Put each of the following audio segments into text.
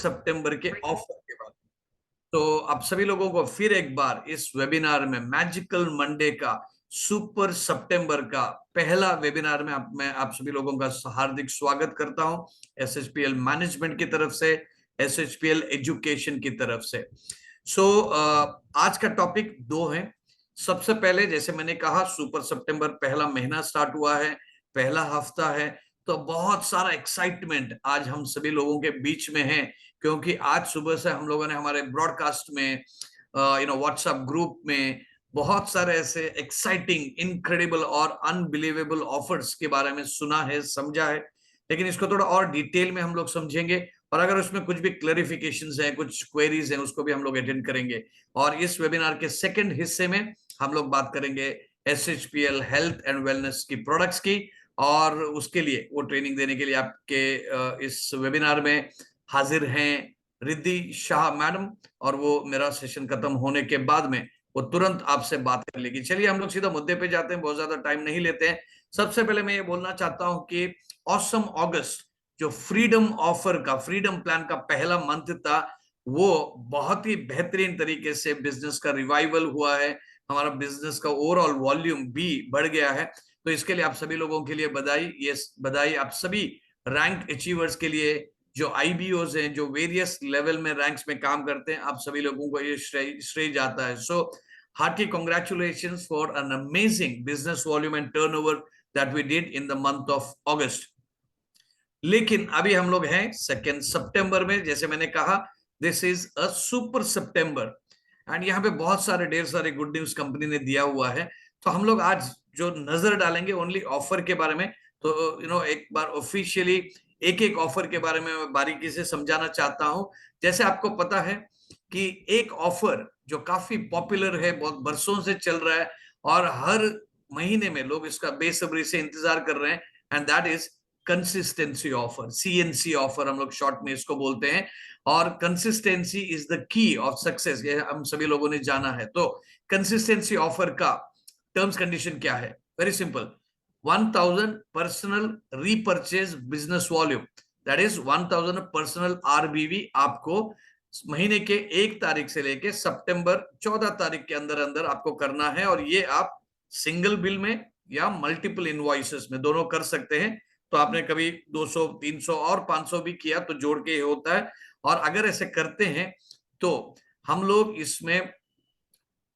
सितंबर के ऑफर के बाद। तो आप सभी लोगों को फिर एक बार इस वेबिनार में मैजिकल मंडे का सुपर सितंबर का पहला वेबिनार में मैं आप सभी लोगों का हार्दिक स्वागत करता हूं। एसएचपीएल मैनेजमेंट की तरफ से, एसएचपीएल एजुकेशन की तरफ से। आज का टॉपिक दो है। सबसे पहले, जैसे मैंने कहा, सुपर सितंबर पहला महीना स्टार्ट हुआ है, पहला हफ्ता है, तो बहुत सारा एक्साइटमेंट आज हम सभी लोगों के बीच में है, क्योंकि आज सुबह से हम लोगों ने हमारे ब्रॉडकास्ट में, व्हाट्सएप ग्रुप में बहुत सारे ऐसे एक्साइटिंग, इनक्रेडिबल और अनबिलीवेबल ऑफर्स के बारे में सुना है, समझा है। लेकिन इसको थोड़ा और डिटेल में हम लोग समझेंगे, और अगर उसमें कुछ भी क्लैरिफिकेशंस हैं, कुछ क्वेरीज हैं, उसको भी हम लोग अटेंड करेंगे। और इस वेबिनार के सेकंड हिस्से में हम लोग बात करेंगे एसएचपीएल हेल्थ एंड वेलनेस की प्रोडक्ट्स की, और उसके लिए वो ट्रेनिंग देने के लिए आपके इस वेबिनार में हाजिर हैं रिद्धि शाह मैडम, और वो मेरा सेशन खत्म होने के बाद में वो तुरंत आपसे बात कर लेगी। चलिए हम लोग सीधा मुद्दे पे जाते हैं, बहुत ज्यादा टाइम नहीं लेते हैं। सबसे पहले मैं ये बोलना चाहता हूं कि ऑसम अगस्त जो फ्रीडम ऑफर का, फ्रीडम प्लान का पहला मंथ था, वो बहुत ही बेहतरीन तरीके से बिजनेस का रिवाइवल हुआ है। हमारा बिजनेस का ओवरऑल वॉल्यूम भी बढ़ गया है। तो इसके लिए आप सभी लोगों के लिए बधाई। ये बधाई आप सभी रैंक अचीवर्स के लिए, जो आईबीओज हैं, जो वेरियस लेवल में रैंक्स में काम करते हैं, आप सभी लोगों को ये श्रेय जाता है। So hearty congratulations for an amazing business volume and turnover that we did in the month of August. लेकिन अभी हम लोग हैं सेकेंड सितंबर में। जैसे मैंने कहा, this is a super September, and यहाँ पे बहुत सारे ढेर सारे गुड न्यूज कंपनी ने दिया हुआ है। तो हम लोग आज जो नजर डालेंगे ओनली ऑफर के बारे में। तो एक बार ऑफिशियली एक एक ऑफर के बारे में मैं बारीकी से समझाना चाहता हूं। जैसे आपको पता है कि एक ऑफर जो काफी पॉपुलर है, बहुत बरसों से चल रहा है, और हर महीने में लोग इसका बेसब्री से इंतजार कर रहे हैं, and that is consistency offer, CNC offer हम लोग शॉर्ट में इसको बोलते हैं। और consistency is the key of success, ये हम सभी लोगों ने जाना है। तो कंसिस्टेंसी ऑफर का टर्म्स कंडीशन क्या है? Very simple, 1000 personal repurchase business volume, that is 1000 personal RBV आपको महीने के 1 तारीख से लेके सितंबर 14 तारीख के अंदर अंदर आपको करना है। और ये आप सिंगल बिल में या मल्टीपल इनवॉइसेस में दोनों कर सकते हैं। तो आपने कभी 200, 300 और 500 भी किया तो जोड़ के होता है। और अगर ऐसे करते हैं तो हम लोग इसमें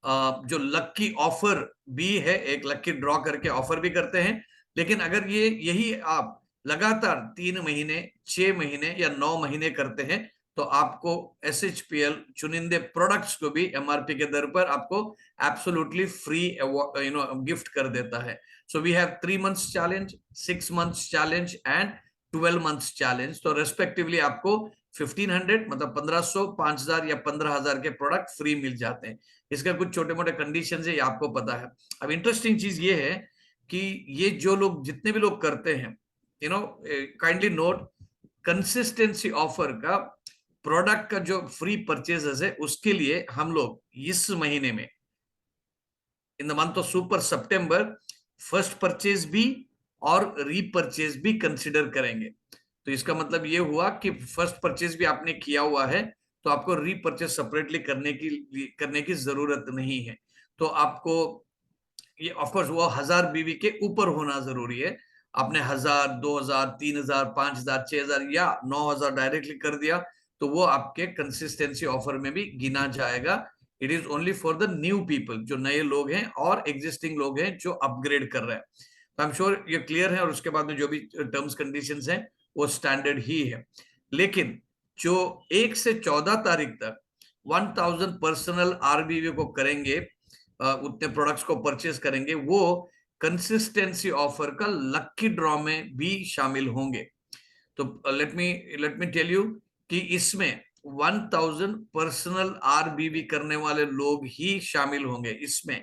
जो लक्की ऑफर भी है, एक लक्की ड्रॉ करके ऑफर भी करते हैं। लेकिन अगर यही आप लगातार 3 महीने, 6 महीने या 9 महीने करते हैं, तो आपको एसएचपीएल चुनिंदे प्रोडक्ट्स को भी एमआरपी के दर पर आपको एब्सोल्युटली फ्री गिफ्ट कर देता है। So we have 3 months challenge, 6 months challenge and 12 months challenge. तो रेस्पेक्टिवली आपको 1500 मतलब 1500, 5000 या 15000 के प्रोडक्ट फ्री मिल जाते हैं। इसका कुछ छोटे मोटे कंडीशन है, ये आपको पता है। अब इंटरेस्टिंग चीज ये है कि ये जो लोग, जितने भी लोग करते हैं, काइंडली नोट, कंसिस्टेंसी ऑफर का प्रोडक्ट का जो फ्री परचेजेस है, उसके लिए हम लोग इस महीने में, इन the month of super September, first purchase भी और रीपरचेज भी कंसिडर करेंगे। तो इसका मतलब ये हुआ कि फर्स्ट परचेज भी आपने किया हुआ है, तो आपको रीपरचेज सेपरेटली करने की जरूरत नहीं है। तो आपको ये ऑफकोर्स वो 1000 बीवी के ऊपर होना जरूरी है। आपने 1000, 2000, 3000, 5000, 6000 या 9000 डायरेक्टली कर दिया, तो वो आपके कंसिस्टेंसी ऑफर में भी गिना जाएगा। It is only for the new people, जो नए लोग हैं और एग्जिस्टिंग लोग हैं जो अपग्रेड कर रहे हैं। तो आई एम श्योर ये क्लियर है, और उसके बाद में जो भी टर्म्स कंडीशंस हैं वो स्टैंडर्ड ही है। लेकिन जो 1 से 14 तारीख तक 1000 पर्सनल आरबीवी को करेंगे, उतने प्रोडक्ट्स को परचेज करेंगे, वो कंसिस्टेंसी ऑफर का लक्की ड्रॉ में भी शामिल होंगे। तो लेट मी टेल यू कि इसमें 1000 पर्सनल आरबीवी करने वाले लोग ही शामिल होंगे। इसमें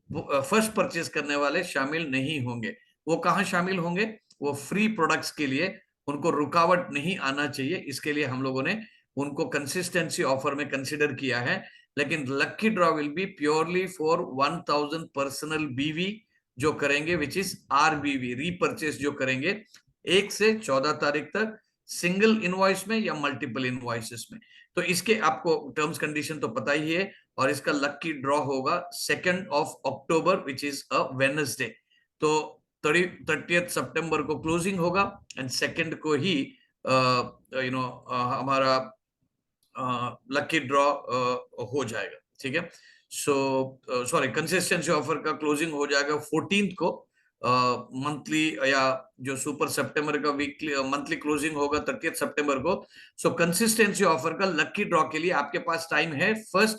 फर्स्ट परचेज करने वाले शामिल नहीं होंगे। वो कहाँ शामिल होंगे? वो फ्री प्रोडक्ट्स के लिए उनको रुकावट नहीं आना चाहिए, इसके लिए हम लोगों ने उनको कंसिस्टेंसी ऑफर में कंसिडर किया है। लेकिन लक्की draw will be purely for 1000 personal बीवी जो करेंगे, विच इज आरबीवी रीपरचेज जो करेंगे 1 से 14 तारीख तक। सिंगल इनवॉइस में या मल्टीपल इनवॉइसेस में। तो इसके आपको टर्म्स कंडीशन तो पता ही है। और इसका लकी ड्रॉ होगा 2 अक्टूबर विच इज अ वेडनेसडे। तो 30 सितंबर को क्लोजिंग होगा एंड 2 को ही हमारा लकी ड्रॉ हो जाएगा। ठीक है। सो सॉरी, कंसिस्टेंसी ऑफर का क्लोजिंग हो जाएगा 14 को। मंथली या जो सुपर सितंबर का वीकली मंथली क्लोजिंग होगा 30 सितंबर को। सो कंसिस्टेंसी ऑफर का लकी ड्रॉ के लिए आपके पास टाइम है 1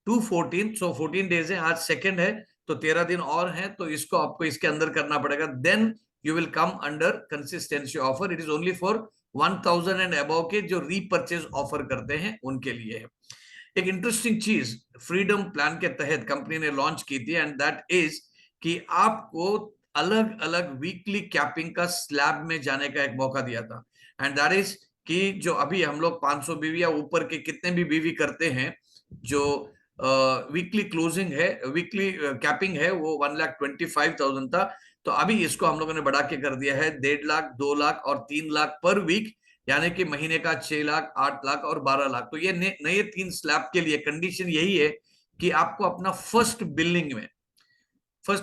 to 14। सो 14 डेज है, आज 2 है तो 13 दिन और है। तो इसको आपको इसके अंदर करना पड़ेगा, then you will come under consistency offer. It is only for 1000 and above के जो रीपर्चेज ऑफर करते हैं उनके लिए है। एक इंटरेस्टिंग चीज फ्रीडम प्लान के तहत कंपनी ने लॉन्च की थी एंड दैट इज कि आपको अलग अलग वीकली कैपिंग का स्लैब में जाने का एक मौका दिया था। एंड दैट इज कि जो अभी हम लोग 500 बीवी या ऊपर के कितने भी बीवी करते हैं, जो वीकली क्लोजिंग है, वीकली कैपिंग है, वो 1,25,000 था। तो अभी इसको हम लोगों ने बढ़ा के कर दिया है 1.5 लाख, 2 लाख और 3 लाख पर वीक, यानी कि महीने का 6 लाख, 8 लाख और 12 लाख। तो ये नए 3 स्लैब के लिए कंडीशन यही है कि आपको अपना फर्स्ट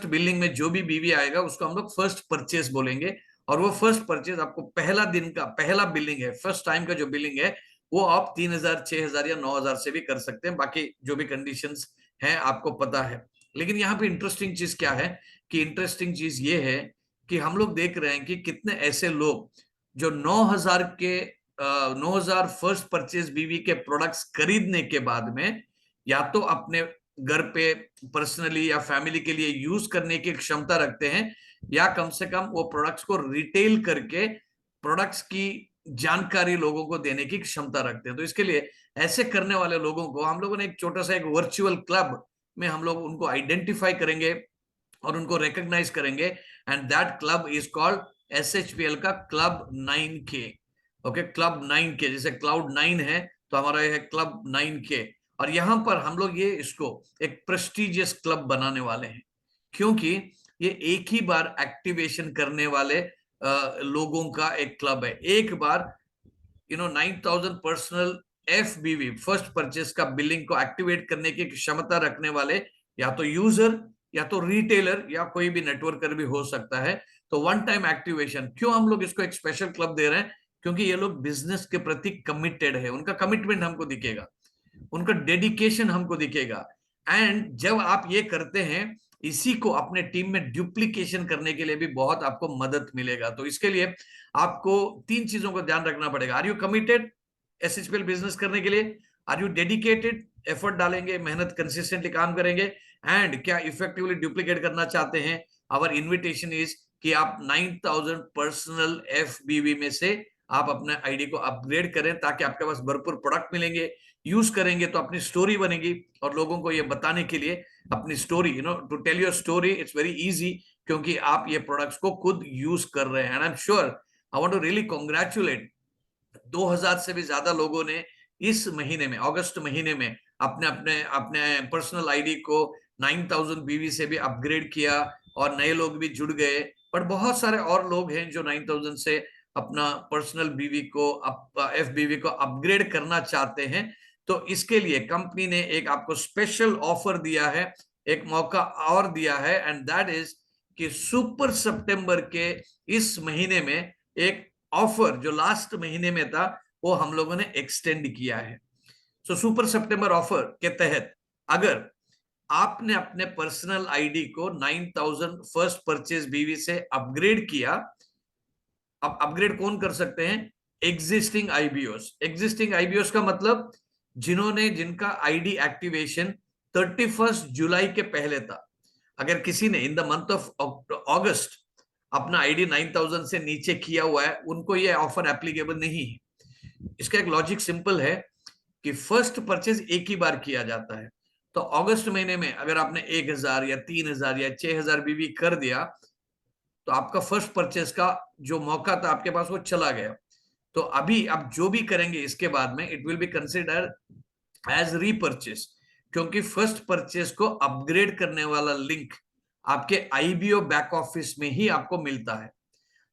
बिलिंग में जो भी बीवी आएगा उसको हम लोग फर्स्ट परचेज बोलेंगे। और वो फर्स्ट परचेज आपको पहला दिन का पहला बिलिंग है, फर्स्ट टाइम का जो बिलिंग है वो आप 3,000, 6,000 या 9,000 से भी कर सकते हैं। बाकी जो भी कंडीशंस हैं आपको पता है। लेकिन यहाँ पे इंटरेस्टिंग चीज क्या है कि इंटरेस्टिंग चीज ये है कि हम लोग देख रहे हैं कि कितने ऐसे लोग जो 9,000 फर्स्ट परचेज बीवी के प्रोडक्ट्स खरीदने के बाद में या तो अपने घर पे पर्सनली या फैमिली के लिए यूज करने की क्षमता रखते हैं, या कम से कम वो प्रोडक्ट्स को रिटेल करके प्रोडक्ट्स की जानकारी लोगों को देने की क्षमता रखते हैं। तो इसके लिए ऐसे करने वाले लोगों को हम लोगों ने एक छोटा सा एक वर्चुअल क्लब में हम लोग उनको आइडेंटिफाई करेंगे और उनको रिकॉग्नाइज करेंगे and that club is called SHPL का club 9K। Okay, club 9K, जैसे क्लाउड 9 है तो हमारा यह है क्लब 9K। और यहां पर हम लोग ये इसको एक प्रेस्टिजियस क्लब बनाने वाले हैं, क्योंकि ये एक ही बार एक्टिवेशन करने वाले लोगों का एक क्लब है। एक बार 9,000 पर्सनल FBV फर्स्ट परचेस का बिलिंग को एक्टिवेट करने की क्षमता रखने वाले या तो यूजर या तो रिटेलर या कोई भी नेटवर्कर भी हो सकता है। तो वन टाइम एक्टिवेशन, क्यों हम लोग इसको एक स्पेशल क्लब दे रहे हैं? क्योंकि ये लोग बिजनेस के प्रति कमिटेड है, उनका कमिटमेंट हमको दिखेगा, उनका डेडिकेशन हमको दिखेगा। एंड जब आप ये करते हैं, इसी को अपने टीम में डुप्लीकेशन करने के लिए भी बहुत आपको मदद मिलेगा। तो इसके लिए आपको 3 चीजों का ध्यान रखना पड़ेगा। Are you committed SHPL business करने के लिए? आर यू डेडिकेटेड, एफर्ट डालेंगे, मेहनत कंसिस्टेंटली काम करेंगे? एंड क्या इफेक्टिवली डुप्लीकेट करना चाहते हैं? आवर इन्विटेशन इज कि आप 9,000 पर्सनल FBV में से आप अपने आईडी को अपग्रेड करें, ताकि आपके पास भरपूर प्रोडक्ट मिलेंगे, यूज करेंगे तो अपनी स्टोरी बनेगी। और लोगों को ये बताने के लिए अपनी story, to tell your story, it's very easy, क्योंकि आप ये प्रोडक्ट्स को खुद यूज कर रहे हैं। And I am sure, I want to really congratulate 2,000 से भी ज्यादा लोगों ने इस महीने में, अगस्त महीने में अपने अपने अपने पर्सनल आईडी को 9,000 बीवी से भी अपग्रेड किया और नए लोग भी जुड़ गए। पर बहुत सारे और लोग हैं जो 9,000 से अपना पर्सनल बीवी को FBV को अपग्रेड करना चाहते हैं। तो इसके लिए कंपनी ने एक आपको स्पेशल ऑफर दिया है, एक मौका और दिया है, एंड दैट इज कि सुपर सितंबर के इस महीने में एक ऑफर जो लास्ट महीने में था वो हम लोगों ने एक्सटेंड किया है। सो सुपर सितंबर ऑफर के तहत अगर आपने अपने पर्सनल आईडी को 9,000 फर्स्ट परचेज बीवी से अपग्रेड किया, अब अपग्रेड कौन कर सकते हैं? एग्जिस्टिंग आईबीओस का मतलब जिनका आईडी एक्टिवेशन 31 जुलाई के पहले था। अगर किसी ने इन द मंथ ऑफ अगस्त अपना आईडी 9,000 से नीचे किया हुआ है, उनको ये ऑफर एप्लीकेबल नहीं है। इसका एक लॉजिक सिंपल है कि फर्स्ट परचेज एक ही बार किया जाता है। तो अगस्त महीने में अगर आपने 1,000 या 3,000 या 6,000 बीवी कर दिया, तो आपका फर्स्ट परचेज का जो मौका था आपके पास वो चला गया। तो अभी आप जो भी करेंगे इसके बाद में, it will be consider as repurchase, क्योंकि फर्स्ट परचेज को अपग्रेड करने वाला लिंक आपके IBO बैक ऑफिस में ही आपको मिलता है।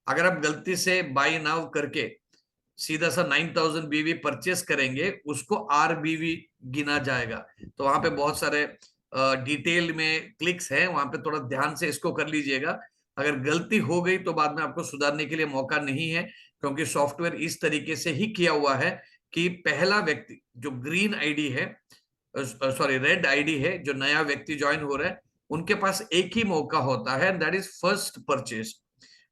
अगर आप गलती से बाय नाउ करके सीधा सा 9000 बीवी परचेस करेंगे उसको आरबीवी गिना जाएगा। तो वहां पे बहुत सारे डिटेल में क्लिक्स हैं, वहां पे थोड़ा ध्यान से इसको कर लीजिएगा। अगर गलती हो गई तो बाद में आपको सुधारने के लिए मौका नहीं है, क्योंकि सॉफ्टवेयर इस तरीके से ही किया हुआ है कि पहला व्यक्ति जो ग्रीन आईडी है, सॉरी रेड आईडी है, जो नया व्यक्ति ज्वाइन हो रहा है, उनके पास एक ही मौका होता है, that is first purchase.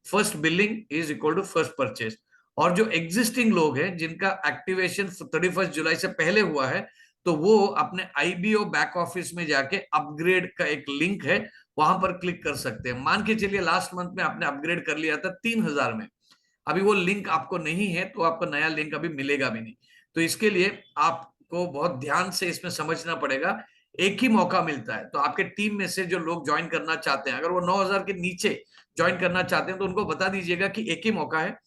First billing is equal to first purchase. और जो एग्जिस्टिंग लोग हैं जिनका एक्टिवेशन 31 जुलाई से पहले हुआ है, तो वो अपने आईबीओ बैक ऑफिस में जाके अपग्रेड का एक लिंक है, वहां पर क्लिक कर सकते हैं। मान के चलिए लास्ट मंथ में आपने अपग्रेड कर लिया था 3000 में, अभी वो लिंक आपको नहीं है, तो आपको नया लिंक अभी मिलेगा भी नहीं। तो इसके लिए आपको बहुत ध्यान से इसमें समझना पड़ेगा। एक ही मौका मिलता है, तो आपके टीम में से जो लोग ज्वाइन करना चाहते हैं, अगर वो 9000 के नीचे ज्वाइन करना चाहते हैं, तो उनको बता दीजिएगा कि एक ही मौका है,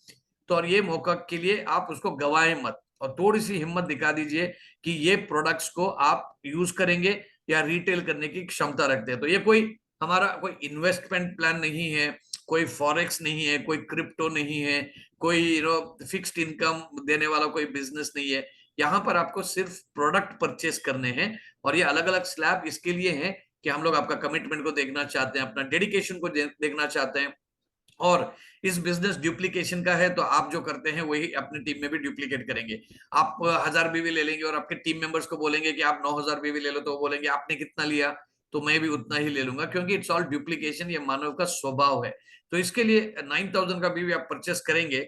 तो और ये मौका के लिए आप उसको गवाएं मत, और थोड़ी सी हिम्मत दिखा दीजिए कि ये प्रोडक्ट्स को आप यूज करेंगे या रिटेल करने की क्षमता रखते हैं। तो ये कोई हमारा कोई इन्वेस्टमेंट प्लान नहीं है, कोई फॉरेक्स नहीं है, कोई क्रिप्टो नहीं है, कोई फिक्स्ड इनकम देने वाला कोई बिजनेस नहीं है। यहाँ पर आपको सिर्फ प्रोडक्ट परचेस करने हैं, और ये अलग अलग स्लैब इसके लिए हैं कि हम लोग आपका कमिटमेंट को देखना चाहते हैं, अपना डेडिकेशन को देखना चाहते हैं। और इस बिजनेस ड्यूप्लीकेशन का है, तो आप जो करते हैं वही अपनी टीम में भी डुप्लीकेट करेंगे। आप 1000 बीवी ले लेंगे और आपके टीम मेंबर्स को बोलेंगे कि आप 9000 बीवी ले लो, तो वो बोलेंगे आपने कितना लिया, तो मैं भी उतना ही ले लूंगा, क्योंकि इट्स ऑल डुप्लीकेशन, ये मानव का स्वभाव है। तो इसके लिए 9000 का बीवी आप परचेस करेंगे,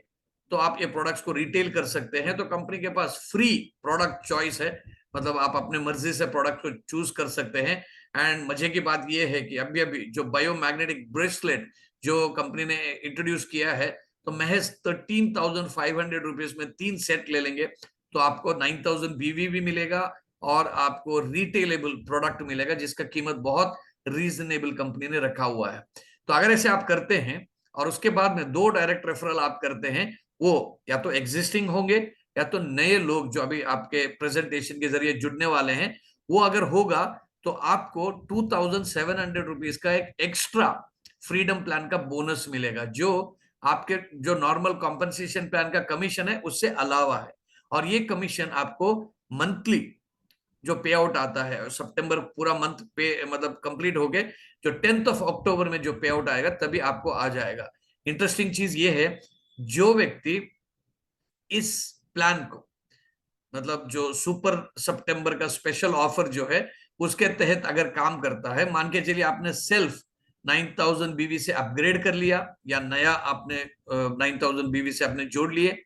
तो आप ये प्रोडक्ट्स को रिटेल कर सकते हैं। तो कंपनी के पास फ्री प्रोडक्ट चॉइस है, मतलब आप अपने मर्जी से प्रोडक्ट को चूज कर सकते हैं। एंड मजे की बात यह है कि अभी अभी जो बायोमैग्नेटिक ब्रेसलेट जो कंपनी ने इंट्रोड्यूस किया है, तो महज 13,500 रुपीज में 3 सेट ले लेंगे, तो आपको 9000 बीवी भी मिलेगा और आपको रिटेलेबल प्रोडक्ट मिलेगा, जिसका कीमत बहुत रीजनेबल कंपनी ने रखा हुआ है। तो अगर ऐसे आप करते हैं और उसके बाद में 2 डायरेक्ट रेफरल आप करते हैं, वो या तो एग्जिस्टिंग होंगे या तो नए लोग जो अभी आपके प्रेजेंटेशन के जरिए जुड़ने वाले हैं, वो अगर होगा तो आपको 2700 रुपीज का एक एक्स्ट्रा फ्रीडम प्लान का बोनस मिलेगा, जो आपके जो नॉर्मल कॉम्पनसेशन प्लान का कमीशन है उससे अलावा है। और ये कमीशन आपको मंथली जो पे आउट आता है, सितंबर पूरा मंथ पे मतलब कंप्लीट हो गए, जो 10th ऑफ अक्टूबर में जो पे आउट आएगा तभी आपको आ जाएगा। इंटरेस्टिंग चीज ये है, जो व्यक्ति इस प्लान को, मतलब जो सुपर सितंबर का स्पेशल ऑफर जो है उसके तहत अगर काम करता है, मान के चलिए आपने सेल्फ 9000 बीवी से अपग्रेड कर लिया, या नया आपने 9000 बीवी से आपने जोड़ लिए,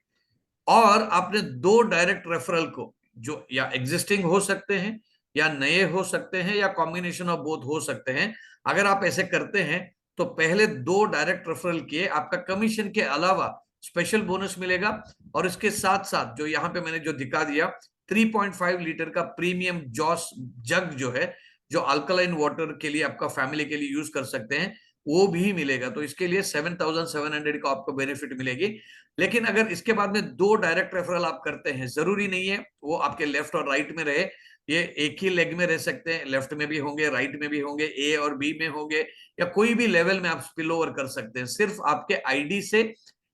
और आपने 2 डायरेक्ट रेफरल को, जो या एग्जिस्टिंग हो सकते हैं या नए हो सकते हैं या कॉम्बिनेशन ऑफ बोथ हो सकते हैं, अगर आप ऐसे करते हैं तो पहले 2 डायरेक्ट रेफरल किए आपका कमीशन के अलावा स्पेशल बोनस मिलेगा। और इसके साथ साथ जो यहाँ पे मैंने जो दिखा दिया 3.5 लीटर का प्रीमियम जॉस जग जो है, जो अल्कलाइन वाटर के लिए आपका फैमिली के लिए यूज कर सकते हैं, वो भी मिलेगा। तो इसके लिए 7700 का आपको बेनिफिट मिलेगी। लेकिन अगर इसके बाद में 2 डायरेक्ट रेफरल आप करते हैं, जरूरी नहीं है वो आपके लेफ्ट और राइट में रहे, ये एक ही लेग में रह सकते हैं, लेफ्ट में भी होंगे, राइट में भी होंगे, ए और बी में होंगे, या कोई भी लेवल में आप स्पिल ओवर कर सकते हैं। सिर्फ आपके आईडी से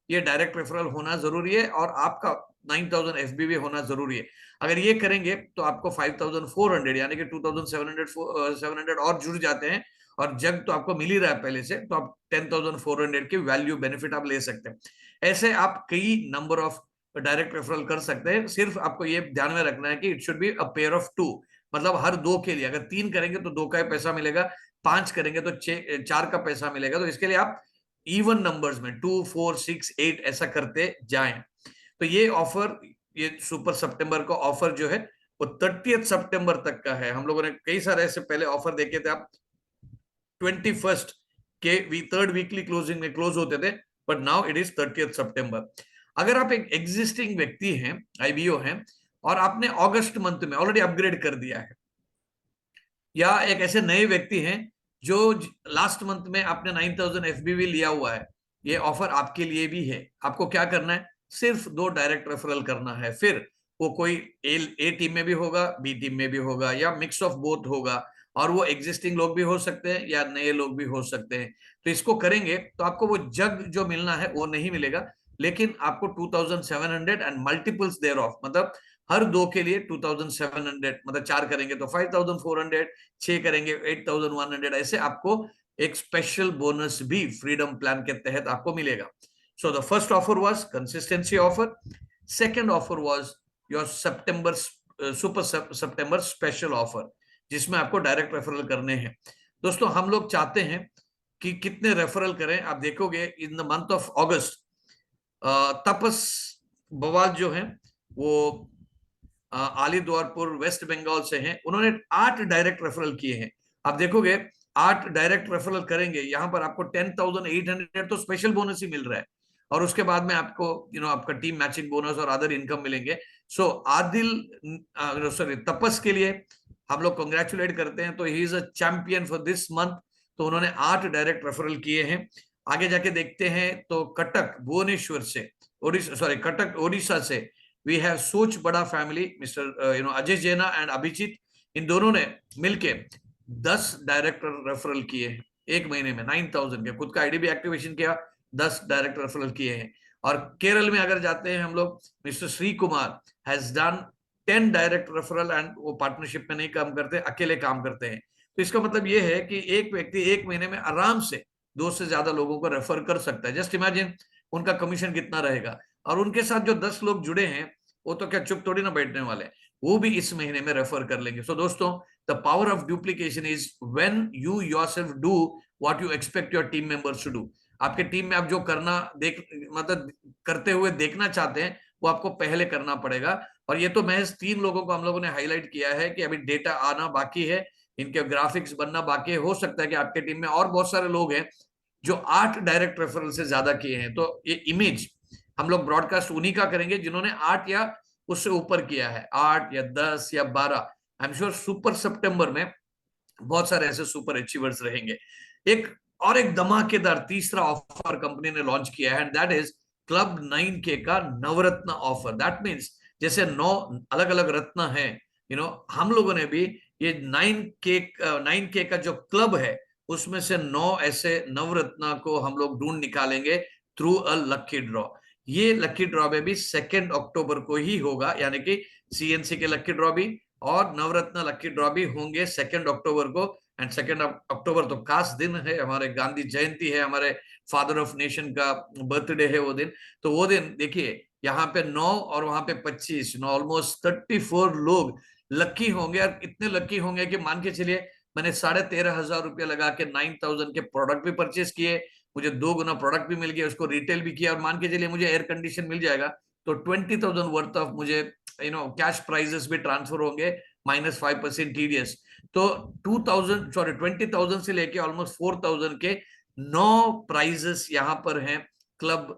ये डायरेक्ट रेफरल होना जरूरी है और आपका 9000 एफबीवी होना जरूरी है। अगर ये करेंगे तो आपको 5400 यानी कि 2700 और जुड़ जाते हैं, और जग तो आपको मिल ही रहा है पहले से, तो आप 10,400 की वैल्यू बेनिफिट आप ले सकते हैं। ऐसे आप कई नंबर ऑफ डायरेक्ट रेफरल कर सकते हैं। सिर्फ आपको ये ध्यान में रखना है कि it should be a pair of 2, मतलब हर 2 के लिए, अगर 3 करेंगे तो 2 का ही पैसा मिलेगा, 5 करेंगे तो 4 का पैसा मिलेगा। तो इसके लिए आप इवन नंबर्स में 2, 4, 6, 8 ऐसा करते जाएं। तो ये ऑफर, ये सुपर सितंबर का ऑफर जो है वो 30 सितंबर तक का है। हम लोगों ने कई सारे ऐसे पहले ऑफर देखे थे, आप 21 के 3rd वीकली क्लोजिंग में क्लोज होते थे, बट नाउ इट इज 30 सितंबर। अगर आप एक एग्जिस्टिंग व्यक्ति हैं, आईबीओ हैं, और आपने अगस्त मंथ में ऑलरेडी अपग्रेड कर दिया है, या एक ऐसे नए व्यक्ति हैं जो लास्ट मंथ में आपने 9000 एफबीवी लिया हुआ है, ये ऑफर आपके लिए भी है। आपको क्या करना है, सिर्फ 2 डायरेक्ट रेफरल करना है। फिर वो कोई ए टीम में भी होगा, बी टीम में भी होगा, या मिक्स ऑफ बोथ होगा, और वो एग्जिस्टिंग लोग भी हो सकते हैं या नए लोग भी हो सकते हैं। तो इसको करेंगे तो आपको वो जग जो मिलना है वो नहीं मिलेगा, लेकिन आपको 2700 एंड मल्टीपल्स देयर ऑफ, मतलब हर दो के लिए 2700, मतलब 4 करेंगे तो 5400, 6 करेंगे 8100, ऐसे आपको एक स्पेशल बोनस भी फ्रीडम प्लान के तहत आपको मिलेगा. So the first offer was consistency offer, second offer was your September super September special offer, जिसमें आपको डायरेक्ट रेफरल करने हैं. दोस्तों हम लोग चाहते हैं कि कितने रेफरल करें. आप देखोगे in the month of August तपस बवाल जो है वो अलीद्वारपुर वेस्ट बंगाल से हैं, उन्होंने 8 डायरेक्ट रेफरल किए हैं. आप देखोगे 8 डायरेक्ट रेफरल करेंगे, यहां पर आपको 10,800 तो स्पेशल बोनस ही मिल रहा है, और उसके बाद में आपको आपका टीम मैचिंग बोनस और अदर इनकम मिलेंगे. सो आदिल सॉरी तपस के लिए हम लोग कंग्रेचुलेट करते हैं. तो he is a champion for this month. तो उन्होंने 8 डायरेक्ट रेफरल किए हैं. आगे जाके देखते हैं तो कटक भुवनेश्वर से, ओडिशा सॉरी कटक ओडिशा से वी हैव सोच बड़ा फैमिली, मिस्टर अजय जैना एंड अभिजीत, इन दोनों ने मिलके 10 डायरेक्ट रेफरल किए हैं एक महीने में 9,000 के. खुद का आईडी भी एक्टिवेशन किया, 10 डायरेक्ट रेफरल किए हैं. और केरल में अगर जाते हैं हम लोग, mister Shri Kumar has done 10 direct referral and वो पार्टनरशिप में नहीं काम करते, अकेले काम करते हैं. तो इसका मतलब ये है कि एक व्यक्ति एक महीने में आराम से 2 से ज्यादा लोगों को रेफर कर सकता है. जस्ट इमेजिन उनका कमीशन कितना रहेगा. और उनके साथ जो 10 लोग जुड़े हैं वो तो क्या चुप थोड़ी ना बैठने वाले, वो भी इस महीने में रेफर कर लेंगे. सो दोस्तों the power of duplication is when you yourself do what you expect your team members to do. आपके टीम में आप जो करना देख मतलब करते हुए देखना चाहते हैं वो आपको पहले करना पड़ेगा. और ये तो महज 3 लोगों को हम लोगों ने हाईलाइट किया है कि अभी डेटा आना बाकी है, इनके ग्राफिक्स बनना बाकी है. हो सकता है कि आपके टीम में और बहुत सारे लोग हैं जो 8 डायरेक्ट रेफरल से ज्यादा किए हैं. तो ये इमेज हम लोग ब्रॉडकास्ट उन्हीं का करेंगे जिन्होंने 8 या उससे ऊपर किया है, 8 या 10 या 12. आई एम श्योर सुपर सितंबर में बहुत सारे ऐसे सुपर अचीवर्स रहेंगे. एक धमाकेदार तीसरा ऑफर कंपनी ने लॉन्च किया है, and that is club 9K का नवरत्न ऑफर. दैट मीन्स जैसे 9 अलग अलग रत्न है, हम लोगों ने भी ये 9K का जो क्लब है उसमें से 9 ऐसे नवरत्न को हम लोग ढूंढ निकालेंगे थ्रू अ लकी ड्रॉ. ये लकी ड्रॉ में भी 2 अक्टूबर को ही होगा, यानी कि CNC के लकी ड्रॉ भी और नवरत्न लकी ड्रॉ भी होंगे 2 अक्टूबर को. एंड 2 अक्टूबर तो खास दिन है, हमारे गांधी जयंती है, हमारे फादर ऑफ नेशन का बर्थडे है वो दिन. तो वो दिन देखिए यहाँ पे 9 और वहां पे 25, ऑलमोस्ट 34 लोग लकी होंगे. और इतने लकी होंगे कि मान के चलिए मैंने 13,500 रुपया लगा के 9,000 के प्रोडक्ट भी परचेस किए, मुझे 2 गुना प्रोडक्ट भी मिल गया, उसको रिटेल भी किया, और मान के चलिए मुझे एयर कंडीशन मिल जाएगा तो 20,000 वर्थ ऑफ मुझे कैश प्राइजेस भी ट्रांसफर होंगे -5% TDS. तो 20,000 से लेके ऑलमोस्ट 4,000 के 9 प्राइजेस यहाँ पर हैं क्लब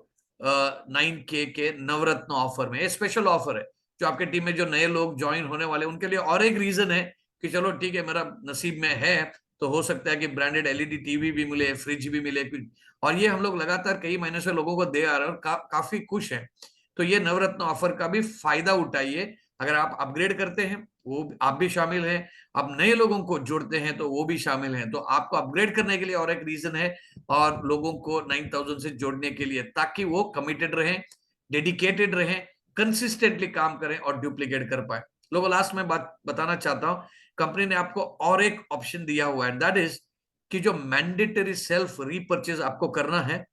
9K के नवरत्न ऑफर में. ये स्पेशल ऑफर है जो आपके टीम में जो नए लोग ज्वाइन होने वाले उनके लिए. और एक रीजन है कि चलो ठीक है मेरा नसीब में है तो हो सकता है कि ब्रांडेड LED टीवी भी मिले, फ्रिज भी मिले कुछ. और ये हम लोग लगातार कई महीने से लोगों को दे आ रहे हैं और काफी खुश हैं. तो ये नवरत्न ऑफर का भी फायदा उठाइए. अगर आप अपग्रेड करते हैं वो आप भी शामिल हैं, आप नए लोगों को जोड़ते हैं तो वो भी शामिल हैं. तो आपको अपग्रेड करने के लिए और एक रीजन है, और लोगों को 9,000 से जोड़ने के लिए, ताकि वो कमिटेड रहें, डेडिकेटेड रहें, कंसिस्टेंटली काम करें और डुप्लीकेट कर पाए. लोगों लास्ट में बात बताना चाहता हूं, कंपनी ने आपको और एक ऑप्शन दिया हुआ है, दैट इज कि जो मैंडेटरी सेल्फ रीपर्चेज आपको करना है.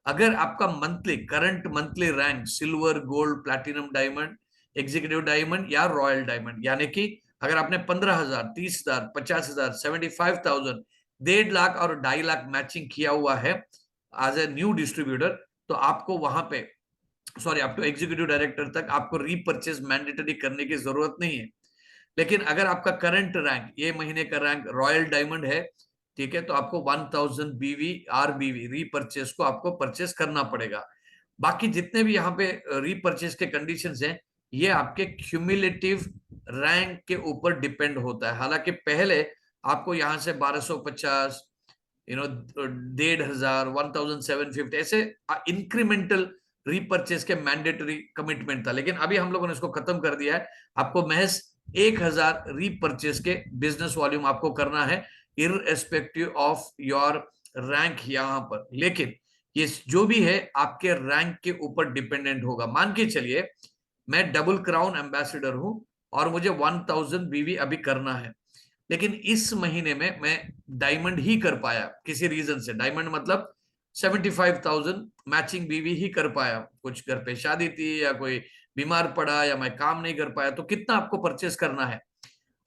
अगर आपका current monthly rank silver, gold, platinum diamond, executive diamond या रॉयल डायमंड, यानी कि अगर आपने 15,000, 30,000, 50,000, 75,000, 1.5 लाख और 2.5 लाख मैचिंग किया हुआ है एज ए न्यू डिस्ट्रीब्यूटर, तो आपको वहां पे अप टू एग्जीक्यूटिव डायरेक्टर तक आपको रीपर्चेज मैंडेटरी करने की जरूरत नहीं है. लेकिन अगर आपका करंट रैंक, ये महीने का रैंक रॉयल डायमंड है, ठीक है, तो आपको 1000 BV RBV रीपर्चेस को आपको परचेस करना पड़ेगा. बाकी जितने भी यहाँ पे रीपर्चेस के कंडीशंस हैं ये आपके क्यूमुलेटिव रैंक के ऊपर डिपेंड होता है. हालांकि पहले आपको यहाँ से 1250, 1,500, 1,750 ऐसे इंक्रीमेंटल रीपर्चेस के मैंडेटरी कमिटमेंट था, लेकिन अभी हम लोगों ने इसको खत्म कर दिया है. आपको महज 1,000 रीपर्चेस के बिजनेस वॉल्यूम आपको करना है इररेस्पेक्टिव ऑफ योर रैंक यहाँ पर. लेकिन ये जो भी है आपके रैंक के ऊपर डिपेंडेंट होगा। मान के चलिए मैं डबल क्राउन एम्बेसडर हूं और मुझे 1000 बीवी अभी करना है, लेकिन इस महीने में मैं डायमंड ही कर पाया किसी रीजन से। डायमंड मतलब 75,000 मैचिंग बीवी ही कर पाया, कुछ घर पे शादी थी या कोई बीमार पड़ा या मैं काम नहीं कर पाया, तो कितना आपको परचेस करना है?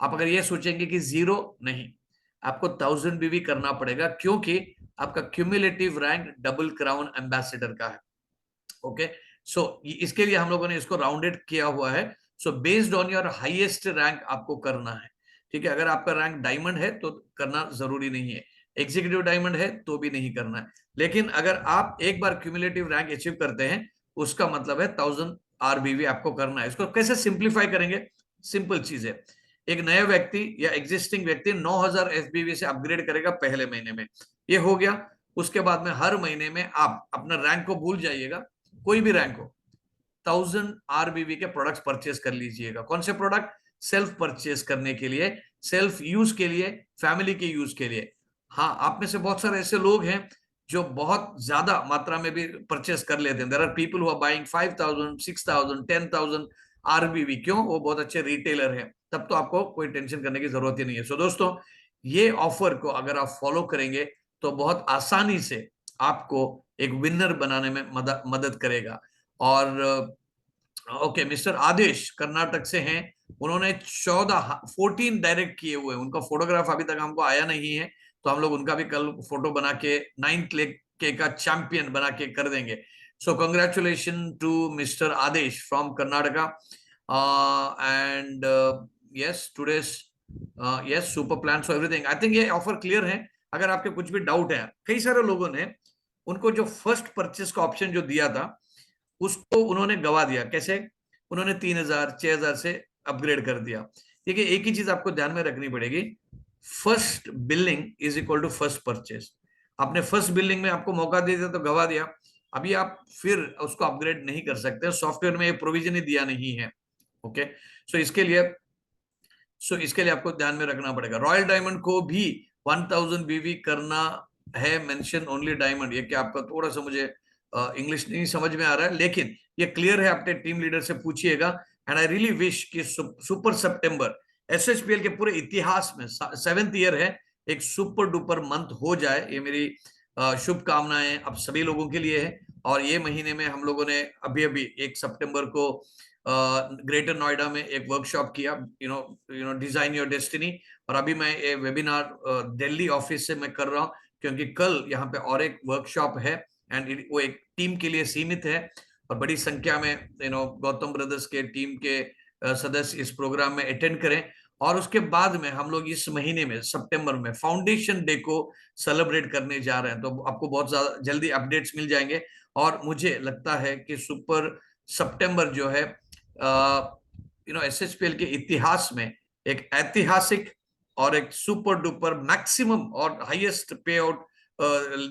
आप अगर ये सोचेंगे कि जीरो, नहीं, आपको 1000 बीवी करना पड़ेगा, क्योंकि आपका cumulative rank double crown ambassador का है। ओके, सो इसके लिए हम लोगों ने इसको राउंडेड किया हुआ है। So based on your highest rank आपको करना है। ठीक है, अगर आपका रैंक डायमंड है तो करना जरूरी नहीं है, एग्जीक्यूटिव डायमंड है तो भी नहीं करना है। लेकिन अगर आप एक बार क्यूमुलेटिव रैंक अचीव करते हैं, उसका मतलब है 1000 आरबीवी आपको करना है। इसको कैसे सिंप्लीफाई करेंगे? सिंपल चीज है, एक नया व्यक्ति या एग्जिस्टिंग व्यक्ति 9000 एफबीवी से अपग्रेड करेगा पहले महीने में, ये हो गया। उसके बाद में हर महीने में आप अपना रैंक को भूल जाइएगा, कोई भी रैंक हो, 1000 आरबीवी के प्रोडक्ट्स परचेस कर लीजिएगा। कौन से प्रोडक्ट? सेल्फ परचेस करने के लिए, सेल्फ यूज के लिए, फैमिली के यूज के लिए। हाँ, आप में से बहुत सारे ऐसे लोग हैं जो बहुत ज्यादा मात्रा में भी परचेस कर लेते हैं। There are people who are buying 5000 6000 10,000 RBV. क्यों? वो बहुत अच्छे रिटेलर हैं, तब तो आपको कोई टेंशन करने की जरूरत ही नहीं है। सो दोस्तों, ये ऑफर को अगर आप फॉलो करेंगे तो बहुत आसानी से आपको एक विनर बनाने में मदद करेगा। और ओके, मिस्टर आदेश कर्नाटक से हैं, उन्होंने 14 डायरेक्ट किए हुए हैं, उनका फोटोग्राफ अभी तक हमको आया नहीं है, तो हम लोग उनका भी कल फोटो बना के 9th के का चैंपियन बना के कर देंगे। So congratulation to mister Adesh from Karnataka. And yes, today's yes, super plan for everything. I think ये ऑफर क्लियर है। अगर आपके कुछ भी डाउट है, कई सारे लोगों ने उनको जो फर्स्ट परचेस का ऑप्शन जो दिया था उसको उन्होंने गवा दिया। कैसे? उन्होंने 3000 6000 से अपग्रेड कर दिया। देखिए, एक ही चीज आपको ध्यान में रखनी पड़ेगी, first billing is equal to first purchase. आपने फर्स्ट बिलिंग में आपको मौका दे दिया तो गवा दिया, अभी आप फिर उसको अपग्रेड नहीं कर सकते, सॉफ्टवेयर में ये प्रोविजन ही दिया नहीं है। ओके, सो इसके लिए आपको ध्यान में रखना पड़ेगा। रॉयल डायमंड को भी 1000 बीवी करना है, मेंशन ओनली डायमंड। ये क्या आपका थोड़ा सा मुझे इंग्लिश नहीं समझ में आ रहा है, लेकिन ये क्लियर है, अपने टीम लीडर से पूछिएगा। एंड आई रियली विश कि सुपर सितंबर एसएचपीएल के पूरे इतिहास में 7th ईयर है, एक सुपर डुपर मंथ हो जाए। ये मेरी शुभकामनाएं आप सभी लोगों के लिए है। और ये महीने में हम लोगों ने अभी अभी 1 सितंबर को ग्रेटर नोएडा में एक वर्कशॉप किया, you know design your destiny. और अभी मैं ये वेबिनार दिल्ली ऑफिस से मैं कर रहा हूँ, क्योंकि कल यहाँ पे और एक वर्कशॉप है, एंड वो एक टीम के लिए सीमित है, और बड़ी संख्या में गौतम ब्रदर्स के टीम के सदस्य इस प्रोग्राम में अटेंड करें। और उसके बाद में हम लोग इस महीने में सितंबर में फाउंडेशन डे को सेलिब्रेट करने जा रहे हैं, तो आपको बहुत ज्यादा जल्दी अपडेट्स मिल जाएंगे। और मुझे लगता है कि सुपर सितंबर जो है एसएचपीएल के इतिहास में एक ऐतिहासिक और एक सुपर डुपर मैक्सिमम और हाईएस्ट पे आउट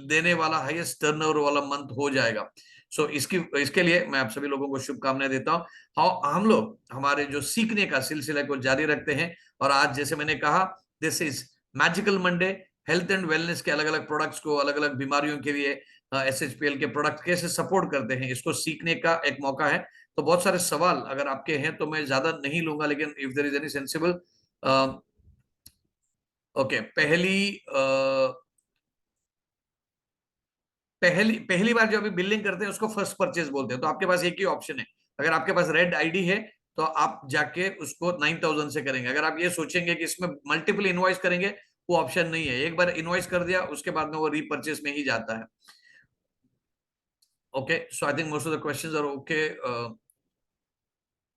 देने वाला, हाईएस्ट टर्नओवर वाला मंथ हो जाएगा। सो इसके लिए मैं आप सभी लोगों को शुभकामनाएं देता हूं। हाँ, हम लोग हमारे जो सीखने का सिलसिला को जारी रखते हैं, और आज जैसे मैंने कहा, this is magical Monday. Health and wellness के अलग अलग प्रोडक्ट्स को, अलग अलग बीमारियों के लिए एसएचपीएल के प्रोडक्ट कैसे सपोर्ट करते हैं, इसको सीखने का एक मौका है। तो बहुत सारे सवाल अगर आपके हैं तो मैं ज्यादा नहीं लूंगा, लेकिन if there is any sensible, okay, पहली बार जो अभी बिलिंग करते हैं उसको फर्स्ट परचेज बोलते हैं। तो आपके पास एक ही ऑप्शन है, अगर आपके पास रेड आईडी है तो आप जाके उसको 9000 से करेंगे। अगर आप ये सोचेंगे कि इसमें मल्टीपल इनवॉइस करेंगे, वो ऑप्शन नहीं है। एक बार इनवॉइस कर दिया उसके बाद में वो रीपरचेस में ही जाता है। Okay, so I think most of the questions are okay.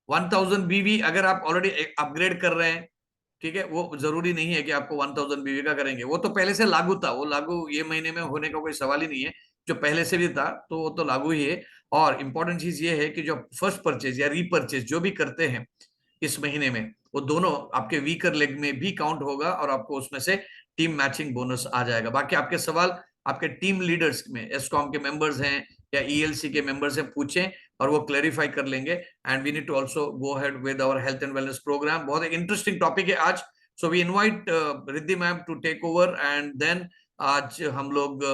1000 BV अगर आप ऑलरेडी अपग्रेड कर रहे हैं, ठीक है, वो जरूरी नहीं है कि आपको 1000 बीवी का करेंगे, वो तो पहले से लागू था, वो लागू ये महीने में होने का कोई सवाल ही नहीं है। जो पहले से भी था तो वो तो लागू ही है। और इंपॉर्टेंट चीज ये है कि जो फर्स्ट परचेज या रीपरचेज जो भी करते हैं इस महीने में, वो दोनों आपके वीकर लेग में भी काउंट होगा, और आपको उसमें से टीम मैचिंग बोनस आ जाएगा। बाकी आपके सवाल आपके टीम लीडर्स में, एस्कॉम के मेंबर्स हैं या ईएलसी के मेंबर्स हैं, पूछें और वो क्लैरिफाई कर लेंगे। And we need to also go ahead with our health and wellness program. बहुत एक इंटरेस्टिंग टॉपिक है आज। So we invite Riddhi ma'am to take over, and then आज हम लोग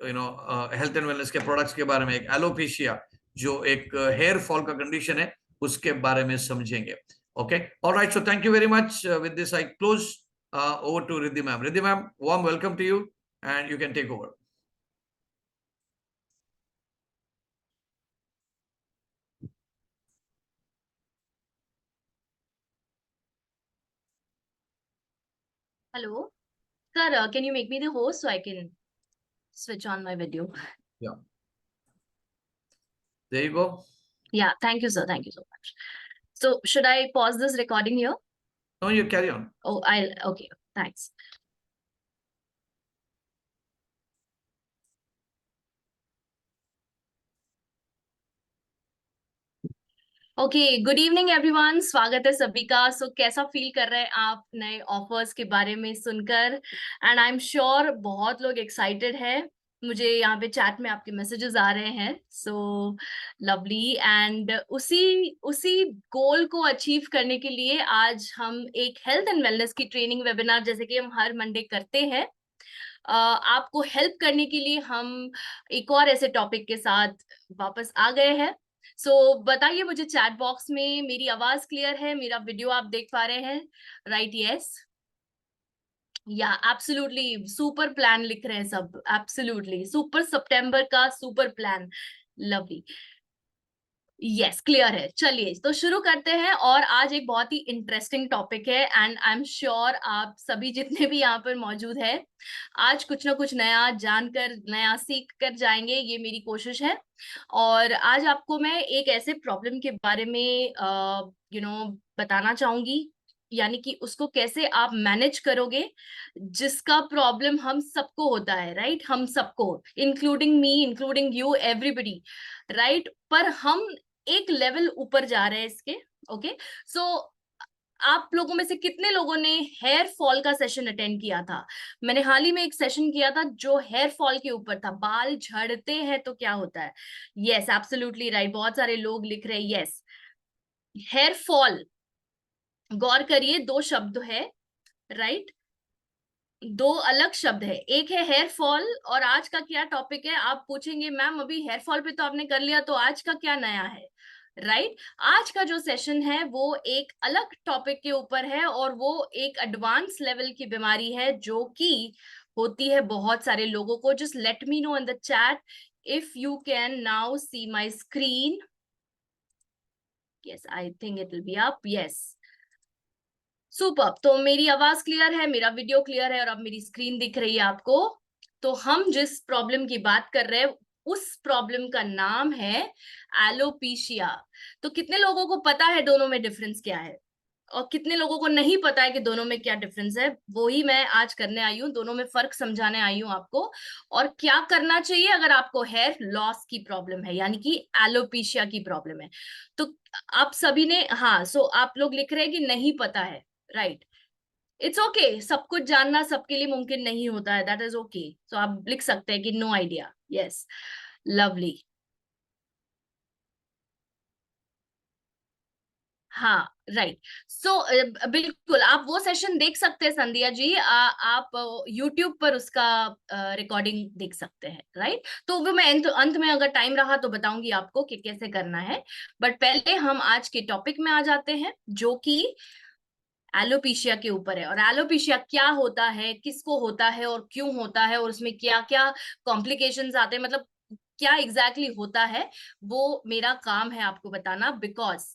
हेल्थ एंड वेलनेस के प्रोडक्ट्स के बारे में, एक एलोपेशिया जो एक हेयर फॉल का कंडीशन है उसके बारे में समझेंगे. Okay, alright, so thank you very much. With this I close. Over to Riddhi ma'am. Riddhi ma'am, warm welcome to you, and you can take over. Hello, sir. Can you make me the host so I can switch on my video? Yeah. There you go. Yeah, thank you, sir. Thank you so much. So, should I pause this recording here? No, you carry on. Oh, okay. Thanks. Okay, good evening everyone. स्वागत है सभी का. सो कैसा feel कर रहे हैं आप नए ऑफर्स के बारे में सुनकर? एंड आई एम श्योर बहुत लोग एक्साइटेड है. मुझे यहाँ पे चैट में आपके मैसेजेस आ रहे हैं. So lovely. एंड उसी उसी गोल को अचीव करने के लिए आज हम एक हेल्थ एंड वेलनेस की ट्रेनिंग वेबिनार, जैसे कि हम हर मंडे करते हैं, आपको हेल्प करने के लिए हम एक और ऐसे टॉपिक के साथ वापस आ गए हैं. सो बताइए मुझे चैट बॉक्स में मेरी आवाज क्लियर है, मेरा वीडियो आप देख पा रहे हैं? राइट, यस, या एब्सोल्युटली. सुपर प्लान लिख रहे हैं सब. एब्सोल्युटली सुपर सितंबर का super plan. Lovely. Yes, clear है. चलिए तो शुरू करते हैं. और आज एक बहुत ही इंटरेस्टिंग टॉपिक है एंड आई एम श्योर आप सभी जितने भी यहाँ पर मौजूद है आज कुछ ना कुछ नया जानकर, नया सीख कर जाएंगे. ये मेरी कोशिश है. और आज आपको मैं एक ऐसे प्रॉब्लम के बारे में बताना चाहूंगी, यानी कि उसको कैसे आप मैनेज करोगे, जिसका प्रॉब्लम हम सबको होता है. राइट, हम सबको, including me, including you, everybody. Right, पर हम एक लेवल ऊपर जा रहे हैं इसके. ओके, सो आप लोगों में से कितने लोगों ने हेयर फॉल का सेशन अटेंड किया था? मैंने हाल ही में एक सेशन किया था जो हेयर फॉल के ऊपर था. बाल झड़ते हैं तो क्या होता है? Yes, absolutely right. बहुत सारे लोग लिख रहे हैं यस. हेयर फॉल, गौर करिए, दो शब्द है. राइट, दो अलग शब्द है. एक है हेयर फॉल और आज का क्या टॉपिक है? आप पूछेंगे मैम अभी हेयर फॉल पे तो आपने कर लिया, तो आज का क्या नया है? राइट, आज का जो सेशन है वो एक अलग टॉपिक के ऊपर है और वो एक एडवांस लेवल की बीमारी है जो कि होती है बहुत सारे लोगों को. Just let me know in the chat if you can now see my screen. Yes, I think it will be up. Yes, super. तो मेरी आवाज क्लियर है, मेरा वीडियो क्लियर है और अब मेरी स्क्रीन दिख रही है आपको. तो हम जिस प्रॉब्लम की बात कर रहे हैं उस प्रॉब्लम का नाम है एलोपेशिया. तो कितने लोगों को पता है दोनों में डिफरेंस क्या है, और कितने लोगों को नहीं पता है कि दोनों में क्या डिफरेंस है? वो ही मैं आज करने आई हूँ, दोनों में फर्क समझाने आई हूँ आपको, और क्या करना चाहिए अगर आपको हेयर लॉस की प्रॉब्लम है, यानी कि एलोपेशिया की प्रॉब्लम है. तो आप सभी ने, हाँ, सो आप लोग लिख रहे हैं कि नहीं पता है. Right, it's okay. सब कुछ जानना सबके लिए मुमकिन नहीं होता है. That is okay. सो आप लिख सकते हैं कि नो आइडिया. Yes, lovely. हाँ, राइट. सो बिल्कुल आप वो सेशन देख सकते हैं संध्या जी. आप यूट्यूब पर उसका रिकॉर्डिंग देख सकते हैं. राइट, तो वो मैं अंत में अगर टाइम रहा तो बताऊंगी आपको कि कैसे करना है. बट पहले हम आज के टॉपिक में आ जाते हैं जो कि एलोपेशिया के ऊपर है. और एलोपेशिया क्या होता है, किसको होता है और क्यों होता है, और उसमें क्या क्या कॉम्प्लिकेशंस आते हैं, मतलब क्या एग्जैक्टली होता है, वो मेरा काम है आपको बताना. बिकॉज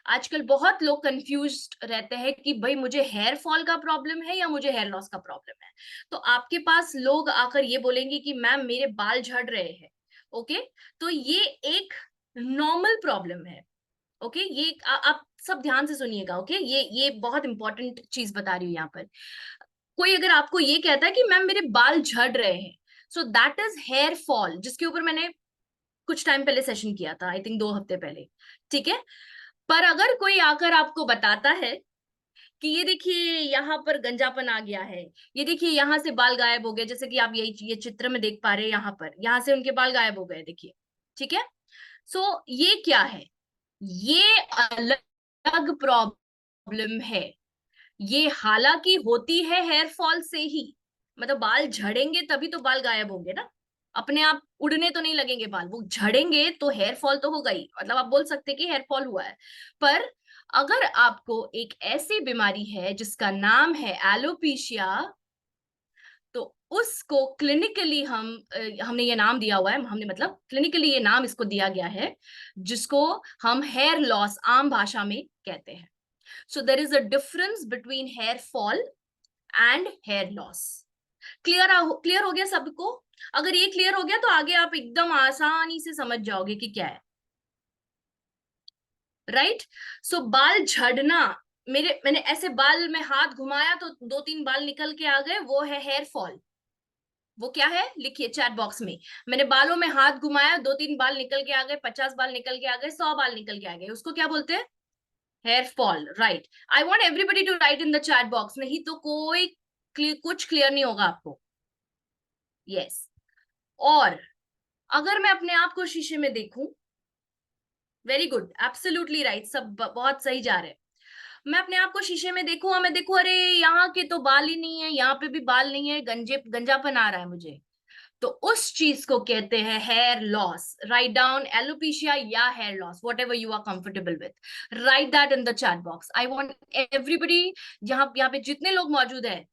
आजकल बहुत लोग कंफ्यूज्ड रहते हैं कि भाई मुझे हेयर फॉल का प्रॉब्लम है या मुझे हेयर लॉस का प्रॉब्लम है. तो आपके पास लोग आकर ये बोलेंगे कि मैम मेरे बाल झड़ रहे हैं. ओके, तो ये एक नॉर्मल प्रॉब्लम है. ओके, ये आप सब ध्यान से सुनिएगा. ओके, ये बहुत इंपॉर्टेंट चीज बता रही हूँ यहाँ पर. कोई अगर आपको ये कहता है कि मैम मेरे बाल झड़ रहे हैं, so that is here fall, जिसके ऊपर मैंने कुछ टाइम पहले सेशन किया था, आई थिंक 2 हफ्ते पहले. ठीक है, पर अगर कोई आकर आपको बताता है कि ये देखिए यहाँ पर गंजापन आ गया है, ये देखिए यहाँ से बाल गायब हो गए, जैसे कि आप ये चित्र में देख पा रहे हैं, यहाँ पर यहाँ से उनके बाल गायब हो गए, देखिए. ठीक है, सो ये क्या है? ये अलग प्रॉब्लम है. ये हालांकि होती है हेयर फॉल से ही, मतलब बाल झड़ेंगे तभी तो बाल गायब होंगे ना. अपने आप उड़ने तो नहीं लगेंगे बाल, वो झड़ेंगे तो हेयर फॉल तो होगा ही, मतलब आप बोल सकते हैं कि हेयर फॉल हुआ है। पर अगर आपको एक ऐसी बीमारी है जिसका नाम है एलोपेशिया, तो उसको क्लिनिकली हमने ये नाम दिया हुआ है, हमने मतलब क्लिनिकली ये नाम इसको दिया गया है, जिसको हम हेयर लॉस आम भाषा में कहते हैं। So there is a difference between hair fall and hair loss. Clear हो गया सबको? अगर ये क्लियर हो गया तो आगे आप एकदम आसानी से समझ जाओगे कि क्या है, राइट? सो बाल झड़ना, मैंने ऐसे बाल में हाथ घुमाया तो 2-3 बाल निकल के आ गए, वो है हेयर फॉल। वो क्या है लिखिए चैट बॉक्स में। मैंने बालों में हाथ घुमाया, 2-3 बाल निकल के आ गए, 50 बाल निकल के आ गए, 100 बाल निकल के आ गए, उसको क्या बोलते हैं? Hair fall, right? I want everybody to write in the chat box, नहीं तो कोई कुछ क्लियर नहीं होगा आपको। Yes yes. और अगर मैं अपने आप को शीशे में देखूं, वेरी गुड, एब्सोल्युटली राइट, सब बहुत सही जा रहे हैं। मैं अपने आप को शीशे में देखूं और मैं देखूं अरे यहाँ के तो बाल ही नहीं है, यहाँ पे भी बाल नहीं है, गंजापन आ रहा है मुझे, तो उस चीज को कहते हैं hair loss. Write down alopecia या hair loss, whatever you are comfortable with, write that in the chat box. I want everybody, यहाँ पे जितने लोग मौजूद है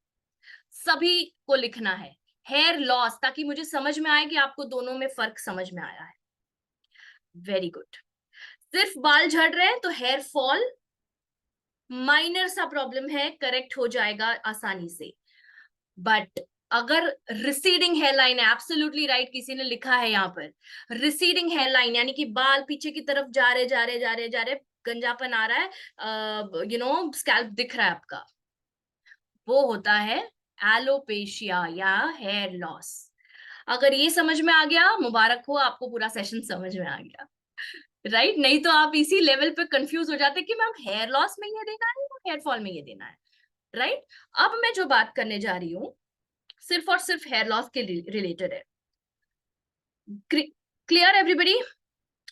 सभी को लिखना है हेयर लॉस, ताकि मुझे समझ में आए कि आपको दोनों में फर्क समझ में आया है। Very good. सिर्फ बाल झड़ रहे हैं तो हेयर फॉल माइनर सा प्रॉब्लम है, करेक्ट हो जाएगा आसानी से। बट अगर रिसीडिंग हेयरलाइन है, एब्सोल्युटली राइट, किसी ने लिखा है यहाँ पर रिसीडिंग हेयरलाइन, यानी कि बाल पीछे की तरफ जा रहे जा रहे जा रहे जा रहे, गंजापन आ रहा है, स्कैल्प दिख रहा है आपका, वो होता है एलोपेशिया या हेयर लॉस। अगर ये समझ में आ गया, मुबारक हो, आपको पूरा सेशन समझ में आ गया, राइट? नहीं तो आप इसी लेवल पे कंफ्यूज हो जाते कि मैम हेयर लॉस में ये देना है या हेयर फॉल में ये देना है, राइट? अब मैं जो बात करने जा रही हूँ सिर्फ और सिर्फ हेयर लॉस के रिलेटेड है। Clear everybody?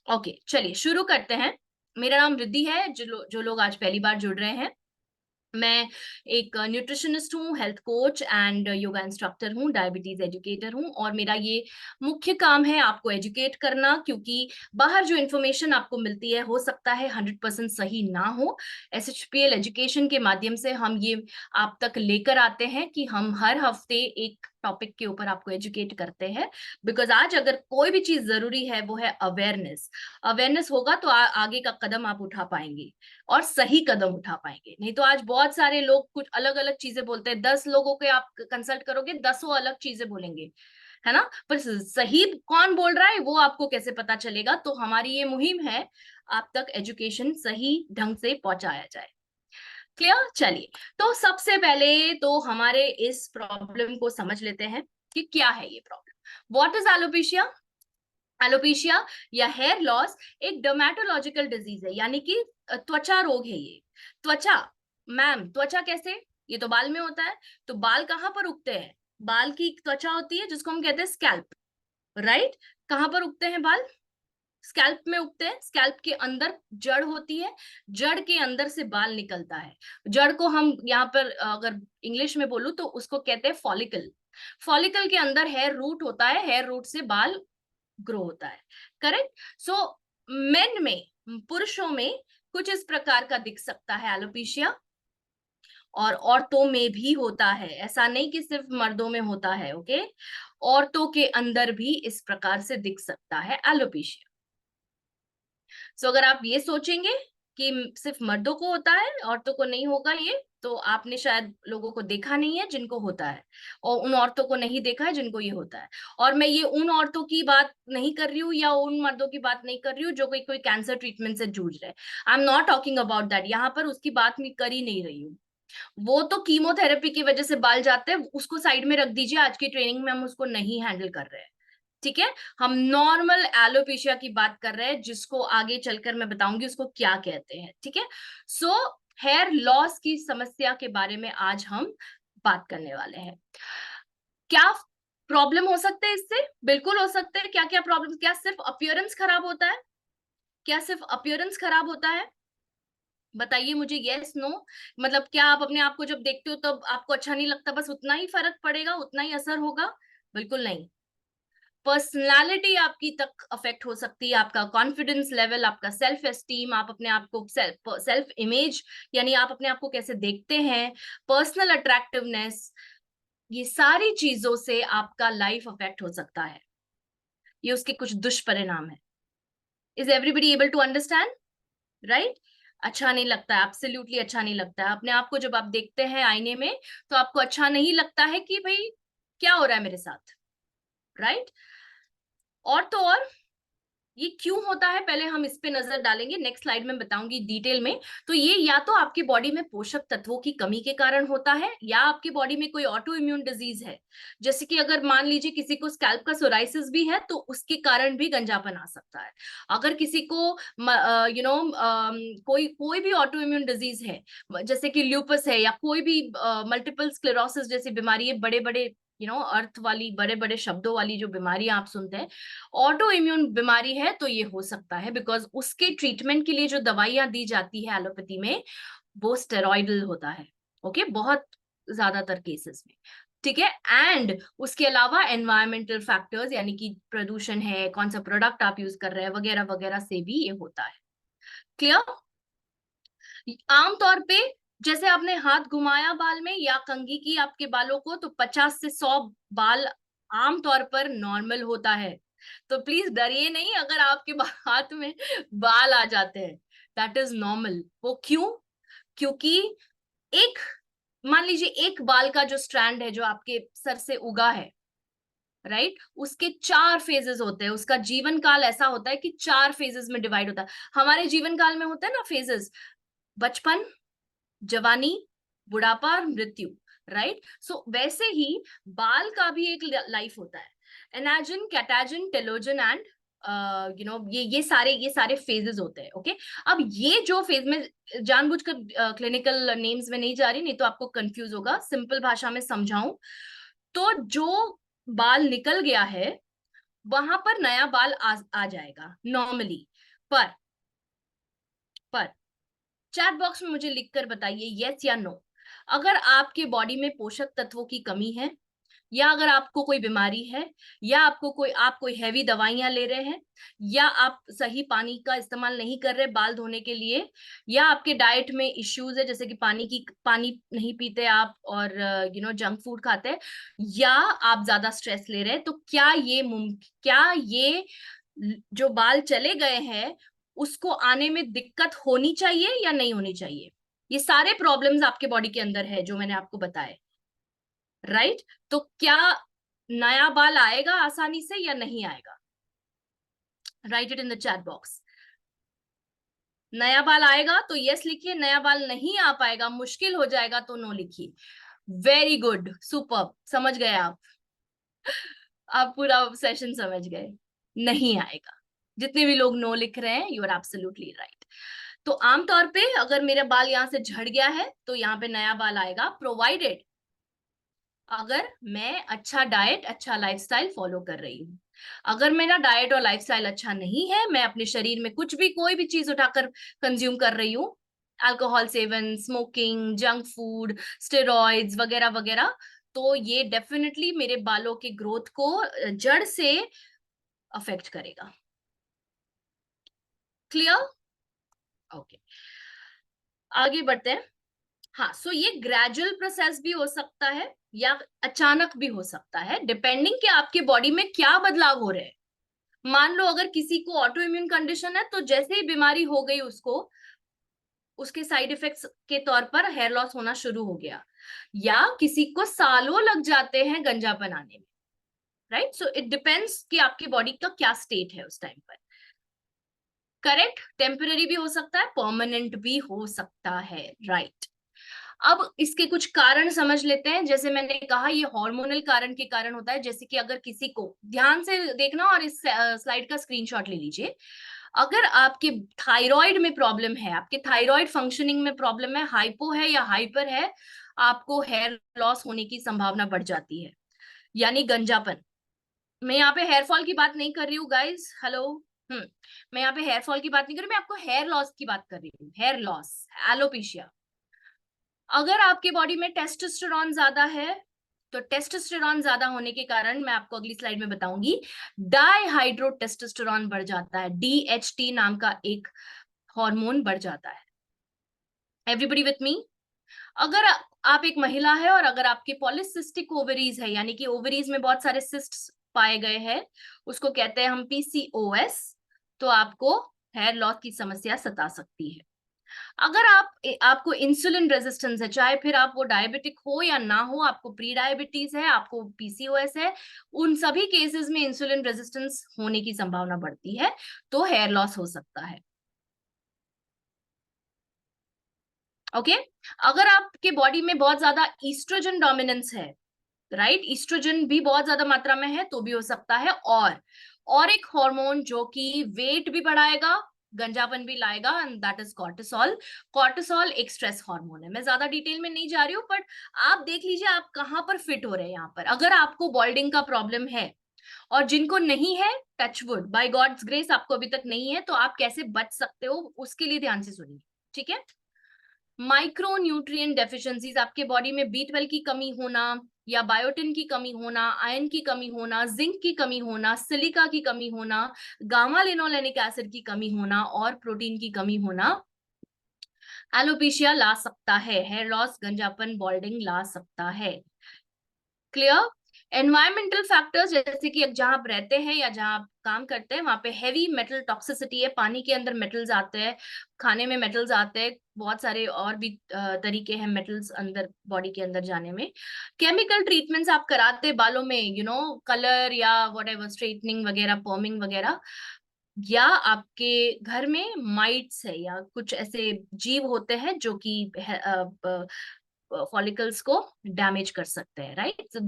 ओके, चलिए शुरू करते हैं। मेरा नाम रिद्धि है। जो लोग आज पहली बार जुड़ रहे हैं, मैं एक न्यूट्रिशनिस्ट हूँ, health coach and yoga instructor हूँ, डायबिटीज एजुकेटर हूँ, और मेरा ये मुख्य काम है आपको एजुकेट करना, क्योंकि बाहर जो इन्फॉर्मेशन आपको मिलती है हो सकता है 100% सही ना हो। SHPL एजुकेशन के माध्यम से हम ये आप तक लेकर आते हैं कि हम हर हफ्ते एक टॉपिक के ऊपर आपको एजुकेट करते हैं, बिकॉज आज अगर कोई भी चीज जरूरी है वो है अवेयरनेस। अवेयरनेस होगा तो आगे का कदम आप उठा पाएंगे और सही कदम उठा पाएंगे। नहीं तो आज बहुत सारे लोग कुछ अलग अलग चीजें बोलते हैं, 10 लोगों के आप कंसल्ट करोगे, 10 अलग चीजें बोलेंगे, है ना? पर सही कौन बोल रहा है वो आपको कैसे पता चलेगा? तो हमारी ये मुहिम है आप तक एजुकेशन सही ढंग से पहुंचाया जाए। क्लियर? चलिए, तो सबसे पहले तो हमारे इस प्रॉब्लम को समझ लेते हैं कि क्या है ये problem. What is alopecia? Alopecia या हेयर लॉस एक डर्मेटोलॉजिकल डिजीज है, यानी कि त्वचा रोग है ये। त्वचा, मैम त्वचा कैसे? ये तो बाल में होता है, तो बाल कहाँ पर उगते हैं? बाल की एक त्वचा होती है जिसको हम कहते हैं स्कैल्प, राइट? कहाँ पर उगते हैं बाल? स्कैल्प में उगते हैं। स्कैल्प के अंदर जड़ होती है, जड़ के अंदर से बाल निकलता है। जड़ को हम यहाँ पर अगर इंग्लिश में बोलूं तो उसको कहते हैं फॉलिकल। फॉलिकल के अंदर हेयर रूट होता है, हेयर रूट से बाल ग्रो होता है, करेक्ट? सो मेन में, पुरुषों में कुछ इस प्रकार का दिख सकता है एलोपेशिया, और औरतों में भी होता है, ऐसा नहीं कि सिर्फ मर्दों में होता है, ओके? औरतों के अंदर भी इस प्रकार से दिख सकता है एलोपेशिया। सो अगर आप ये सोचेंगे कि सिर्फ मर्दों को होता है, औरतों को नहीं होगा, ये तो आपने शायद लोगों को देखा नहीं है जिनको होता है, और उन औरतों को नहीं देखा है जिनको ये होता है। और मैं ये उन औरतों की बात नहीं कर रही हूँ या उन मर्दों की बात नहीं कर रही हूँ जो कोई कैंसर ट्रीटमेंट से जूझ रहे हैं। I am not talking about that, यहाँ पर उसकी बात मैं कर ही नहीं रही हूँ। वो तो कीमोथेरेपी की वजह से बाल जाते हैं, उसको साइड में रख दीजिए, आज की ट्रेनिंग में हम उसको नहीं हैंडल कर रहे हैं, ठीक है? हम नॉर्मल एलोपेशिया की बात कर रहे हैं, जिसको आगे चलकर मैं बताऊंगी उसको क्या कहते हैं, ठीक है? सो हेयर लॉस की समस्या के बारे में आज हम बात करने वाले हैं। क्या प्रॉब्लम हो सकते हैं इससे? बिल्कुल हो सकते हैं। क्या क्या प्रॉब्लम? क्या सिर्फ अपीयरेंस खराब होता है? क्या सिर्फ अपीयरेंस खराब होता है? बताइए मुझे, यस नो। मतलब क्या आप अपने आप को जब देखते हो तब आपको अच्छा नहीं लगता, बस उतना ही फर्क पड़ेगा, उतना ही असर होगा? बिल्कुल नहीं। पर्सनालिटी आपकी तक अफेक्ट हो सकती है, आपका कॉन्फिडेंस लेवल, आपका सेल्फ एस्टीम, आप अपने आप को सेल्फ इमेज यानी आप अपने आप को कैसे देखते हैं, पर्सनल अट्रैक्टिवनेस, ये सारी चीजों से आपका लाइफ अफेक्ट हो सकता है। ये उसके कुछ दुष्परिणाम है। Is everybody able to understand? Right? अच्छा नहीं लगता है, एब्सोल्युटली अच्छा नहीं लगता है। अपने आप को जब आप देखते हैं आईने में तो आपको अच्छा नहीं लगता है कि भाई क्या हो रहा है मेरे साथ, राइट? और तो और ये क्यों होता है, पहले हम इस पे नजर डालेंगे, नेक्स्ट स्लाइड में बताऊंगी डिटेल में। तो ये या तो आपकी बॉडी में पोषक तत्वों की कमी के कारण होता है, या आपकी बॉडी में कोई ऑटो इम्यून डिजीज है। जैसे कि अगर मान लीजिए किसी को स्कैल्प का सोराइसिस भी है तो उसके कारण भी गंजापन आ सकता है। अगर किसी को कोई कोई भी ऑटो इम्यून डिजीज है, जैसे कि ल्यूपस है, या कोई भी मल्टीपल स्क्लेरोसिस जैसी बीमारी है, बड़े बड़े अर्थ वाली, बड़े बड़े शब्दों वाली जो बीमारी आप सुनते हैं, ऑटो इम्यून बीमारी है, तो ये हो सकता है बिकॉज उसके ट्रीटमेंट के लिए जो दवाइयां दी जाती है एलोपैथी में, वो स्टेरॉइडल होता है। ओके, बहुत ज्यादातर केसेस में, ठीक है। एंड उसके अलावा एनवायरमेंटल फैक्टर्स, यानी कि प्रदूषण है, कौन सा प्रोडक्ट आप यूज कर रहे हैं, वगैरह वगैरह से भी ये होता है। क्लियर? आमतौर पे जैसे आपने हाथ घुमाया बाल में या कंघी की आपके बालों को, तो 50 से 100 बाल आमतौर पर नॉर्मल होता है। तो प्लीज डरिए नहीं अगर आपके हाथ में बाल आ जाते हैं, दैट इज नॉर्मल। वो क्यों? क्योंकि एक, मान लीजिए एक बाल का जो स्ट्रैंड है जो आपके सर से उगा है, राइट, उसके 4 फेजेस होते हैं। उसका जीवन काल ऐसा होता है कि 4 फेजेस में डिवाइड होता है। हमारे जीवन काल में होता है ना फेजेस, बचपन, जवानी, बुढ़ापा और मृत्यु, राइट? सो वैसे ही बाल का भी एक लाइफ होता है। एनाजिन, कैटाजिन, टेलोजन एंड ये सारे फेजेस होते हैं। ओके, अब ये जो फेज में, जानबूझकर क्लिनिकल नेम्स में नहीं जा रही, नहीं तो आपको कंफ्यूज होगा, सिंपल भाषा में समझाऊं तो जो बाल निकल गया है वहां पर नया बाल आ जाएगा नॉर्मली। पर पर चैट बॉक्स में मुझे लिखकर बताइए यस या नो, अगर आपके बॉडी में पोषक तत्वों की कमी है, या अगर आपको कोई बीमारी है, या आप कोई हैवी दवाइयां ले रहे हैं, या आप सही पानी का इस्तेमाल नहीं कर रहे बाल धोने के लिए, या आपके डाइट में इश्यूज है, जैसे कि पानी नहीं पीते आप, और जंक फूड खाते हैं, या आप ज्यादा स्ट्रेस ले रहे हैं, तो क्या ये जो बाल चले गए हैं उसको आने में दिक्कत होनी चाहिए या नहीं होनी चाहिए? ये सारे प्रॉब्लम्स आपके बॉडी के अंदर है जो मैंने आपको बताए, राइट? तो क्या नया बाल आएगा आसानी से या नहीं आएगा? Right it in the chat box. नया बाल आएगा तो यस लिखिए, नया बाल नहीं आ पाएगा, मुश्किल हो जाएगा तो नो लिखिए। वेरी गुड, सुपर, समझ गए आप पूरा सेशन समझ गए। नहीं आएगा। जितने भी लोग नो लिख रहे हैं, यू आर एब्सोल्युटली राइट। तो आमतौर पे अगर मेरा बाल यहाँ से झड़ गया है तो यहाँ पे नया बाल आएगा, प्रोवाइडेड अगर मैं अच्छा डाइट, अच्छा लाइफस्टाइल फॉलो कर रही हूँ। अगर मेरा डाइट और लाइफस्टाइल अच्छा नहीं है, मैं अपने शरीर में कुछ भी, कोई भी चीज उठाकर कंज्यूम कर रही हूँ, alcohol seven, smoking, junk food, steroids वगैरह वगैरह, तो ये डेफिनेटली मेरे बालों के ग्रोथ को जड़ से अफेक्ट करेगा। क्लियर? ओके, आगे बढ़ते हैं। हाँ, सो ये ग्रेजुअल प्रोसेस भी हो सकता है या अचानक भी हो सकता है, डिपेंडिंग कि आपके बॉडी में क्या बदलाव हो रहे हैं। मान लो अगर किसी को ऑटो इम्यून कंडीशन है, तो जैसे ही बीमारी हो गई उसको, उसके साइड इफेक्ट्स के तौर पर हेयर लॉस होना शुरू हो गया, या किसी को सालों लग जाते हैं गंजापन आने में, राइट? सो इट डिपेंड्स कि आपकी बॉडी का क्या स्टेट है उस टाइम पर। करेक्ट? टेम्पररी भी हो सकता है, परमानेंट भी हो सकता है, राइट? अब इसके कुछ कारण समझ लेते हैं। जैसे मैंने कहा, ये हार्मोनल कारण के कारण होता है। जैसे कि अगर किसी को, ध्यान से देखना और इस स्लाइड का स्क्रीनशॉट ले लीजिए, अगर आपके थायराइड में प्रॉब्लम है, आपके थायराइड फंक्शनिंग में प्रॉब्लम है, हाइपो है या हाइपर है, आपको हेयर लॉस होने की संभावना बढ़ जाती है, यानी गंजापन। मैं यहाँ पे हेयर फॉल की बात नहीं कर रही हूँ गाइज, हेलो। मैं यहाँ पे हेयर फॉल की बात नहीं कर रही, मैं आपको हेयर लॉस की बात कर रही हूँ, हेयर लॉस, एलोपेशिया। अगर आपके बॉडी में टेस्टोस्टेरोन ज्यादा है, तो टेस्टोस्टेरॉन ज्यादा होने के कारण, मैं आपको अगली स्लाइड में बताऊंगी, डाईहाइड्रोटेस्टोस्टेरॉन बढ़ जाता है, DHT नाम का एक हार्मोन बढ़ जाता है। Everybody with me? अगर आप एक महिला है और अगर आपके पॉलिसिस्टिक ओवरीज है, यानी कि ओवरीज में बहुत सारे सिस्ट्स पाए गए हैं, उसको कहते हैं हम PCOS, तो आपको हेयर लॉस की समस्या सता सकती है। अगर आपको इंसुलिन रेजिस्टेंस है, चाहे फिर आप वो डायबिटिक हो या ना हो, आपको प्री डायबिटीज है, आपको PCOS है, उन सभी केसेस में इंसुलिन रेजिस्टेंस होने की संभावना बढ़ती है, तो हेयर लॉस हो सकता है। ओके अगर आपके बॉडी में बहुत ज्यादा ईस्ट्रोजन डोमिनेंस है, राइट, ईस्ट्रोजन भी बहुत ज्यादा मात्रा में है, तो भी हो सकता है। और एक हार्मोन जो कि वेट भी बढ़ाएगा, गंजापन भी लाएगा, and that is cortisol. Cortisol एक स्ट्रेस हार्मोन है। मैं ज्यादा डिटेल में नहीं जा रही हूँ, बट आप देख लीजिए आप कहाँ पर फिट हो रहे हैं यहाँ पर। अगर आपको बॉल्डिंग का प्रॉब्लम है, और जिनको नहीं है, टचवुड, बाय गॉड्स ग्रेस आपको अभी तक नहीं है, तो आप कैसे बच सकते हो उसके लिए ध्यान से सुनिए, ठीक है। माइक्रो न्यूट्रिएंट डेफिशिएंसीज, आपके बॉडी में B12 की कमी होना, या बायोटिन की कमी होना, आयरन की कमी होना, जिंक की कमी होना, सिलिका की कमी होना, गामा लिनोलेनिक एसिड की कमी होना, और प्रोटीन की कमी होना एलोपेशिया ला सकता है, हेयर लॉस, गंजापन, बॉल्डिंग ला सकता है। क्लियर? एनवायरमेंटल फैक्टर्स, जैसे कि जहां आप रहते हैं या जहां आप काम करते हैं, वहां पे हैवी मेटल टॉक्सिसिटी है, पानी के अंदर मेटल्स आते हैं, खाने में मेटल्स आते हैं, बहुत सारे और भी तरीके हैं मेटल्स अंदर बॉडी के अंदर जाने में। केमिकल ट्रीटमेंट्स आप कराते हैं बालों में, कलर या व्हाटएवर, स्ट्रेटनिंग वगैरह, पर्मिंग वगैरह, या आपके घर में माइट्स है या कुछ ऐसे जीव होते हैं जो कि फॉलिकल्स को डैमेज कर सकते हैं, right. So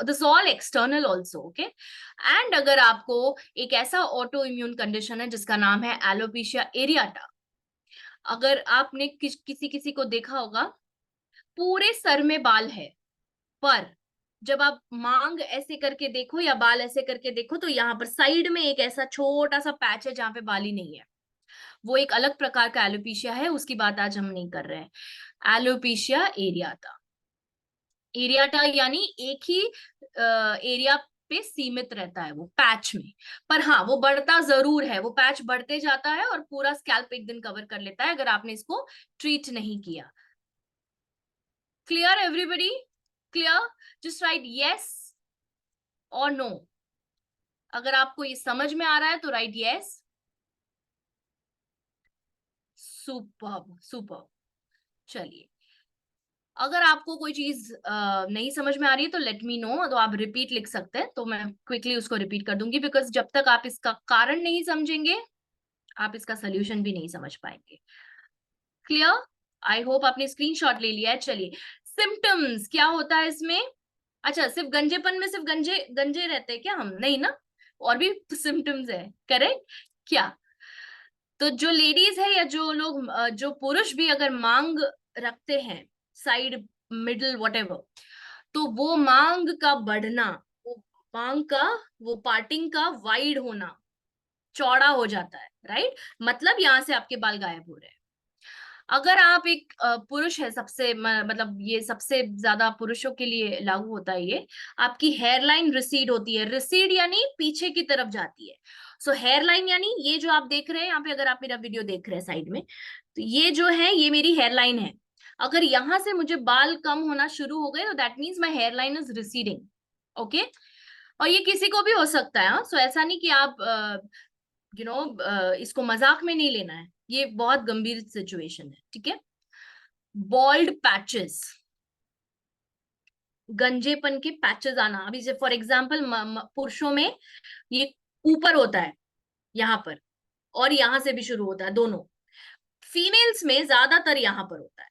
this all external also, okay. And अगर आपको एक ऐसा ऑटो इम्यून कंडीशन है जिसका नाम है एलोपेशिया एरियाटा, अगर आपने किसी किसी को देखा होगा, पूरे सर में बाल है, पर जब आप मांग ऐसे करके देखो या बाल ऐसे करके देखो, तो यहाँ पर साइड में एक ऐसा छोटा सा पैच है जहां पे बाल ही नहीं है। वो एक अलग प्रकार का एलोपेशिया है, उसकी बात आज हम नहीं कर रहे हैं। एलोपेशिया एरियाटा, एरियाटा यानी एक ही एरिया पे सीमित रहता है वो पैच में, पर हाँ वो बढ़ता जरूर है, वो पैच बढ़ते जाता है और पूरा स्कैल्प एक दिन कवर कर लेता है अगर आपने इसको ट्रीट नहीं किया। Clear everybody? Clear? Just right yes और नो। अगर आपको ये समझ में आ रहा है तो राइट यस। Super super. चलिए, अगर आपको कोई चीज नहीं समझ में आ रही है तो लेट मी नो, तो आप रिपीट लिख सकते हैं, तो मैं क्विकली उसको रिपीट कर दूंगी, बिकॉज जब तक आप इसका कारण नहीं समझेंगे, आप इसका सोल्यूशन भी नहीं समझ पाएंगे। क्लियर? आई होप आपने स्क्रीनशॉट ले लिया है। चलिए, सिम्टम्स क्या होता है इसमें? अच्छा, सिर्फ गंजेपन में सिर्फ गंजे गंजे रहते हैं क्या हम? नहीं ना, और भी सिम्टम्स है, करेक्ट क्या? तो जो लेडीज है या जो लोग जो पुरुष भी अगर मांग रखते हैं, साइड, मिडल, व्हाटएवर, तो वो मांग का बढ़ना, वो मांग का, वो पार्टिंग का वाइड होना, चौड़ा हो जाता है, राइट। मतलब यहाँ से आपके बाल गायब हो रहे हैं। अगर आप एक पुरुष है, सबसे मतलब ये सबसे ज्यादा पुरुषों के लिए लागू होता है ये, आपकी हेयरलाइन रिसीड होती है, रिसीड यानी पीछे की तरफ जाती है। सो हेयरलाइन यानी ये जो आप देख रहे हैं यहाँ पे, अगर आप मेरा वीडियो देख रहे हैं साइड में, तो ये जो है ये मेरी हेयरलाइन है। अगर यहाँ से मुझे बाल कम होना शुरू हो गए तो that means my hairline is receding, okay. और ये किसी को भी हो सकता है, सो ऐसा नहीं कि आप इसको मजाक में नहीं लेना है, ये बहुत गंभीर सिचुएशन है, ठीक है। बॉल्ड पैचेस, गंजेपन के पैचेस आना, अभी जैसे फॉर एग्जांपल पुरुषों में ये ऊपर होता है यहाँ पर, और यहाँ से भी शुरू होता है दोनों। फीमेल्स में ज्यादातर यहाँ पर होता है,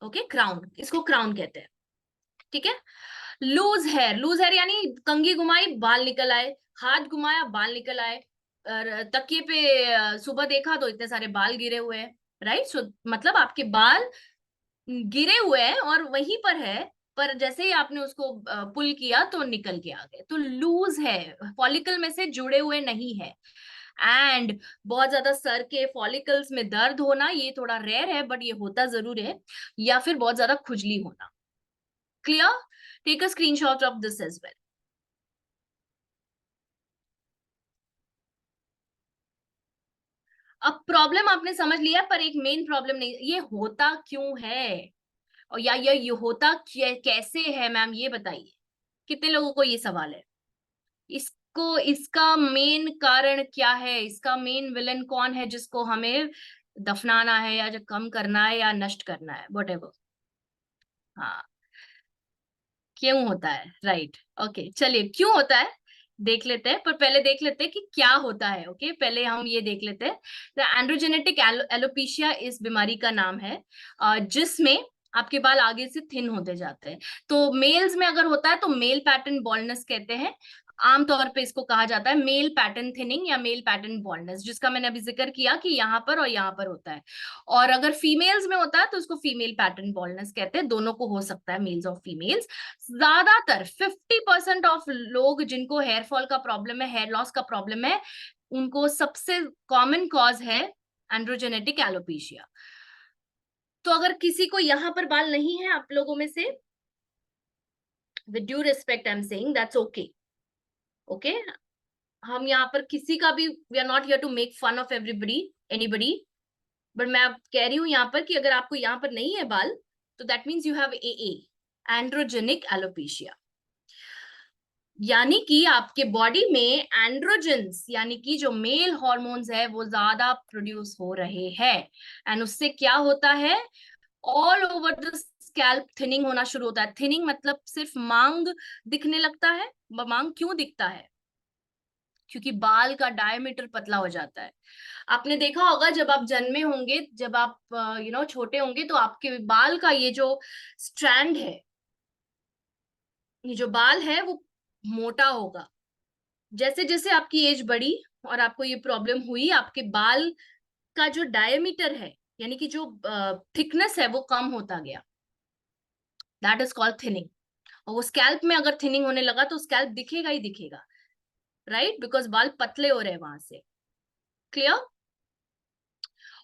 ओके, क्राउन, इसको क्राउन कहते हैं, ठीक है। लूज हेयर, लूज हेयर यानी कंघी घुमाई बाल निकल आए, हाथ घुमाया बाल निकल आए, तकिए पे सुबह देखा तो इतने सारे बाल गिरे हुए हैं, राइट। सो मतलब आपके बाल गिरे हुए हैं और वहीं पर है, पर जैसे ही आपने उसको पुल किया तो निकल के आ गए, तो लूज है, फॉलिकल में से जुड़े हुए नहीं है। एंड बहुत ज्यादा सर के फॉलिकल्स में दर्द होना, ये थोड़ा रेयर है बट ये होता जरूर है, या फिर बहुत ज्यादा खुजली होना, Clear? Take a screenshot of this as well. अब प्रॉब्लम आपने समझ लिया, पर एक मेन प्रॉब्लम नहीं, ये होता क्यों है, और या ये होता कैसे है मैम, ये बताइए। कितने लोगों को ये सवाल है? इसको, इसका मेन कारण क्या है, इसका मेन विलन कौन है जिसको हमें दफनाना है या जो कम करना है या नष्ट करना है, व्हाटएवर। हाँ, क्यों होता है, राइट। ओके, चलिए क्यों होता है देख लेते हैं, पर पहले देख लेते हैं कि क्या होता है। ओके, पहले हम ये देख लेते हैं। एंड्रोजेनेटिक एलोपेशिया इस बीमारी का नाम है, जिसमें आपके बाल आगे से थिन होते जाते हैं। तो मेल्स में अगर होता है तो मेल पैटर्न बॉल्डनेस कहते हैं। आमतौर पे इसको कहा जाता है मेल पैटर्न थिनिंग या मेल पैटर्न बॉल्डनेस, जिसका मैंने अभी जिक्र किया कि यहाँ पर और यहाँ पर होता है। और अगर फीमेल्स में होता है तो उसको फीमेल पैटर्न बॉल्डनेस कहते हैं। दोनों को हो सकता है, मेल्स और फीमेल्स। ज्यादातर 50% ऑफ लोग जिनको हेयर फॉल का प्रॉब्लम है, हेयर लॉस का प्रॉब्लम है, उनको सबसे कॉमन कॉज है एंड्रोजेनेटिक एलोपेशिया। तो अगर किसी को यहाँ पर बाल नहीं है आप लोगों में से, with due respect I am saying that's okay. Okay, हम यहाँ पर किसी का भी, we are not here to make fun of everybody anybody, but मैं कह रही हूँ यहाँ पर कि अगर आपको यहाँ पर नहीं है बाल, तो that means you have AA, androgenic alopecia. यानी कि आपके बॉडी में एंड्रोजेंस यानी कि जो मेल हॉर्मोन्स है वो ज्यादा प्रोड्यूस हो रहे हैं, एंड उससे क्या होता है, all over the scalp thinning होना शुरू होता है। थिनिंग मतलब सिर्फ मांग दिखने लगता है। मांग क्यों दिखता है? क्योंकि बाल का डायमीटर पतला हो जाता है। आपने देखा होगा जब आप जन्मे होंगे, जब आप छोटे होंगे, तो आपके बाल का ये जो स्ट्रैंड है, ये जो बाल है वो मोटा होगा। जैसे जैसे आपकी एज बढ़ी और आपको ये प्रॉब्लम हुई, आपके बाल का जो डायमीटर है यानी कि जो थिकनेस है वो कम होता गया। That is called thinning. और वो स्कैल्प में अगर थिनिंग होने लगा तो स्कैल्प दिखेगा ही दिखेगा, राइट, बिकॉज बाल पतले हो रहे हैं वहां से। क्लियर?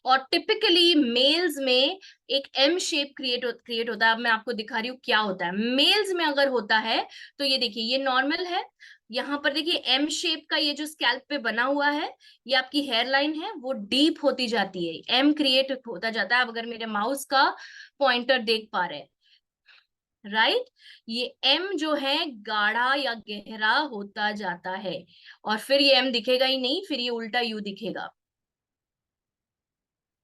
और टिपिकली मेल्स में एक एम शेप क्रिएट होता है। अब मैं आपको दिखा रही हूँ क्या होता है मेल्स में अगर होता है। तो ये देखिए, ये नॉर्मल है। यहाँ पर देखिए एम शेप का ये जो स्कैल्प पे बना हुआ है, ये आपकी हेयर लाइन है, वो डीप होती जाती है, एम क्रिएट होता जाता है। अब अगर मेरे माउस का पॉइंटर देख पा रहे हैं, राइट, ये एम जो है गाढ़ा या गहरा होता जाता है, और फिर ये एम दिखेगा ही नहीं, फिर ये उल्टा यू दिखेगा।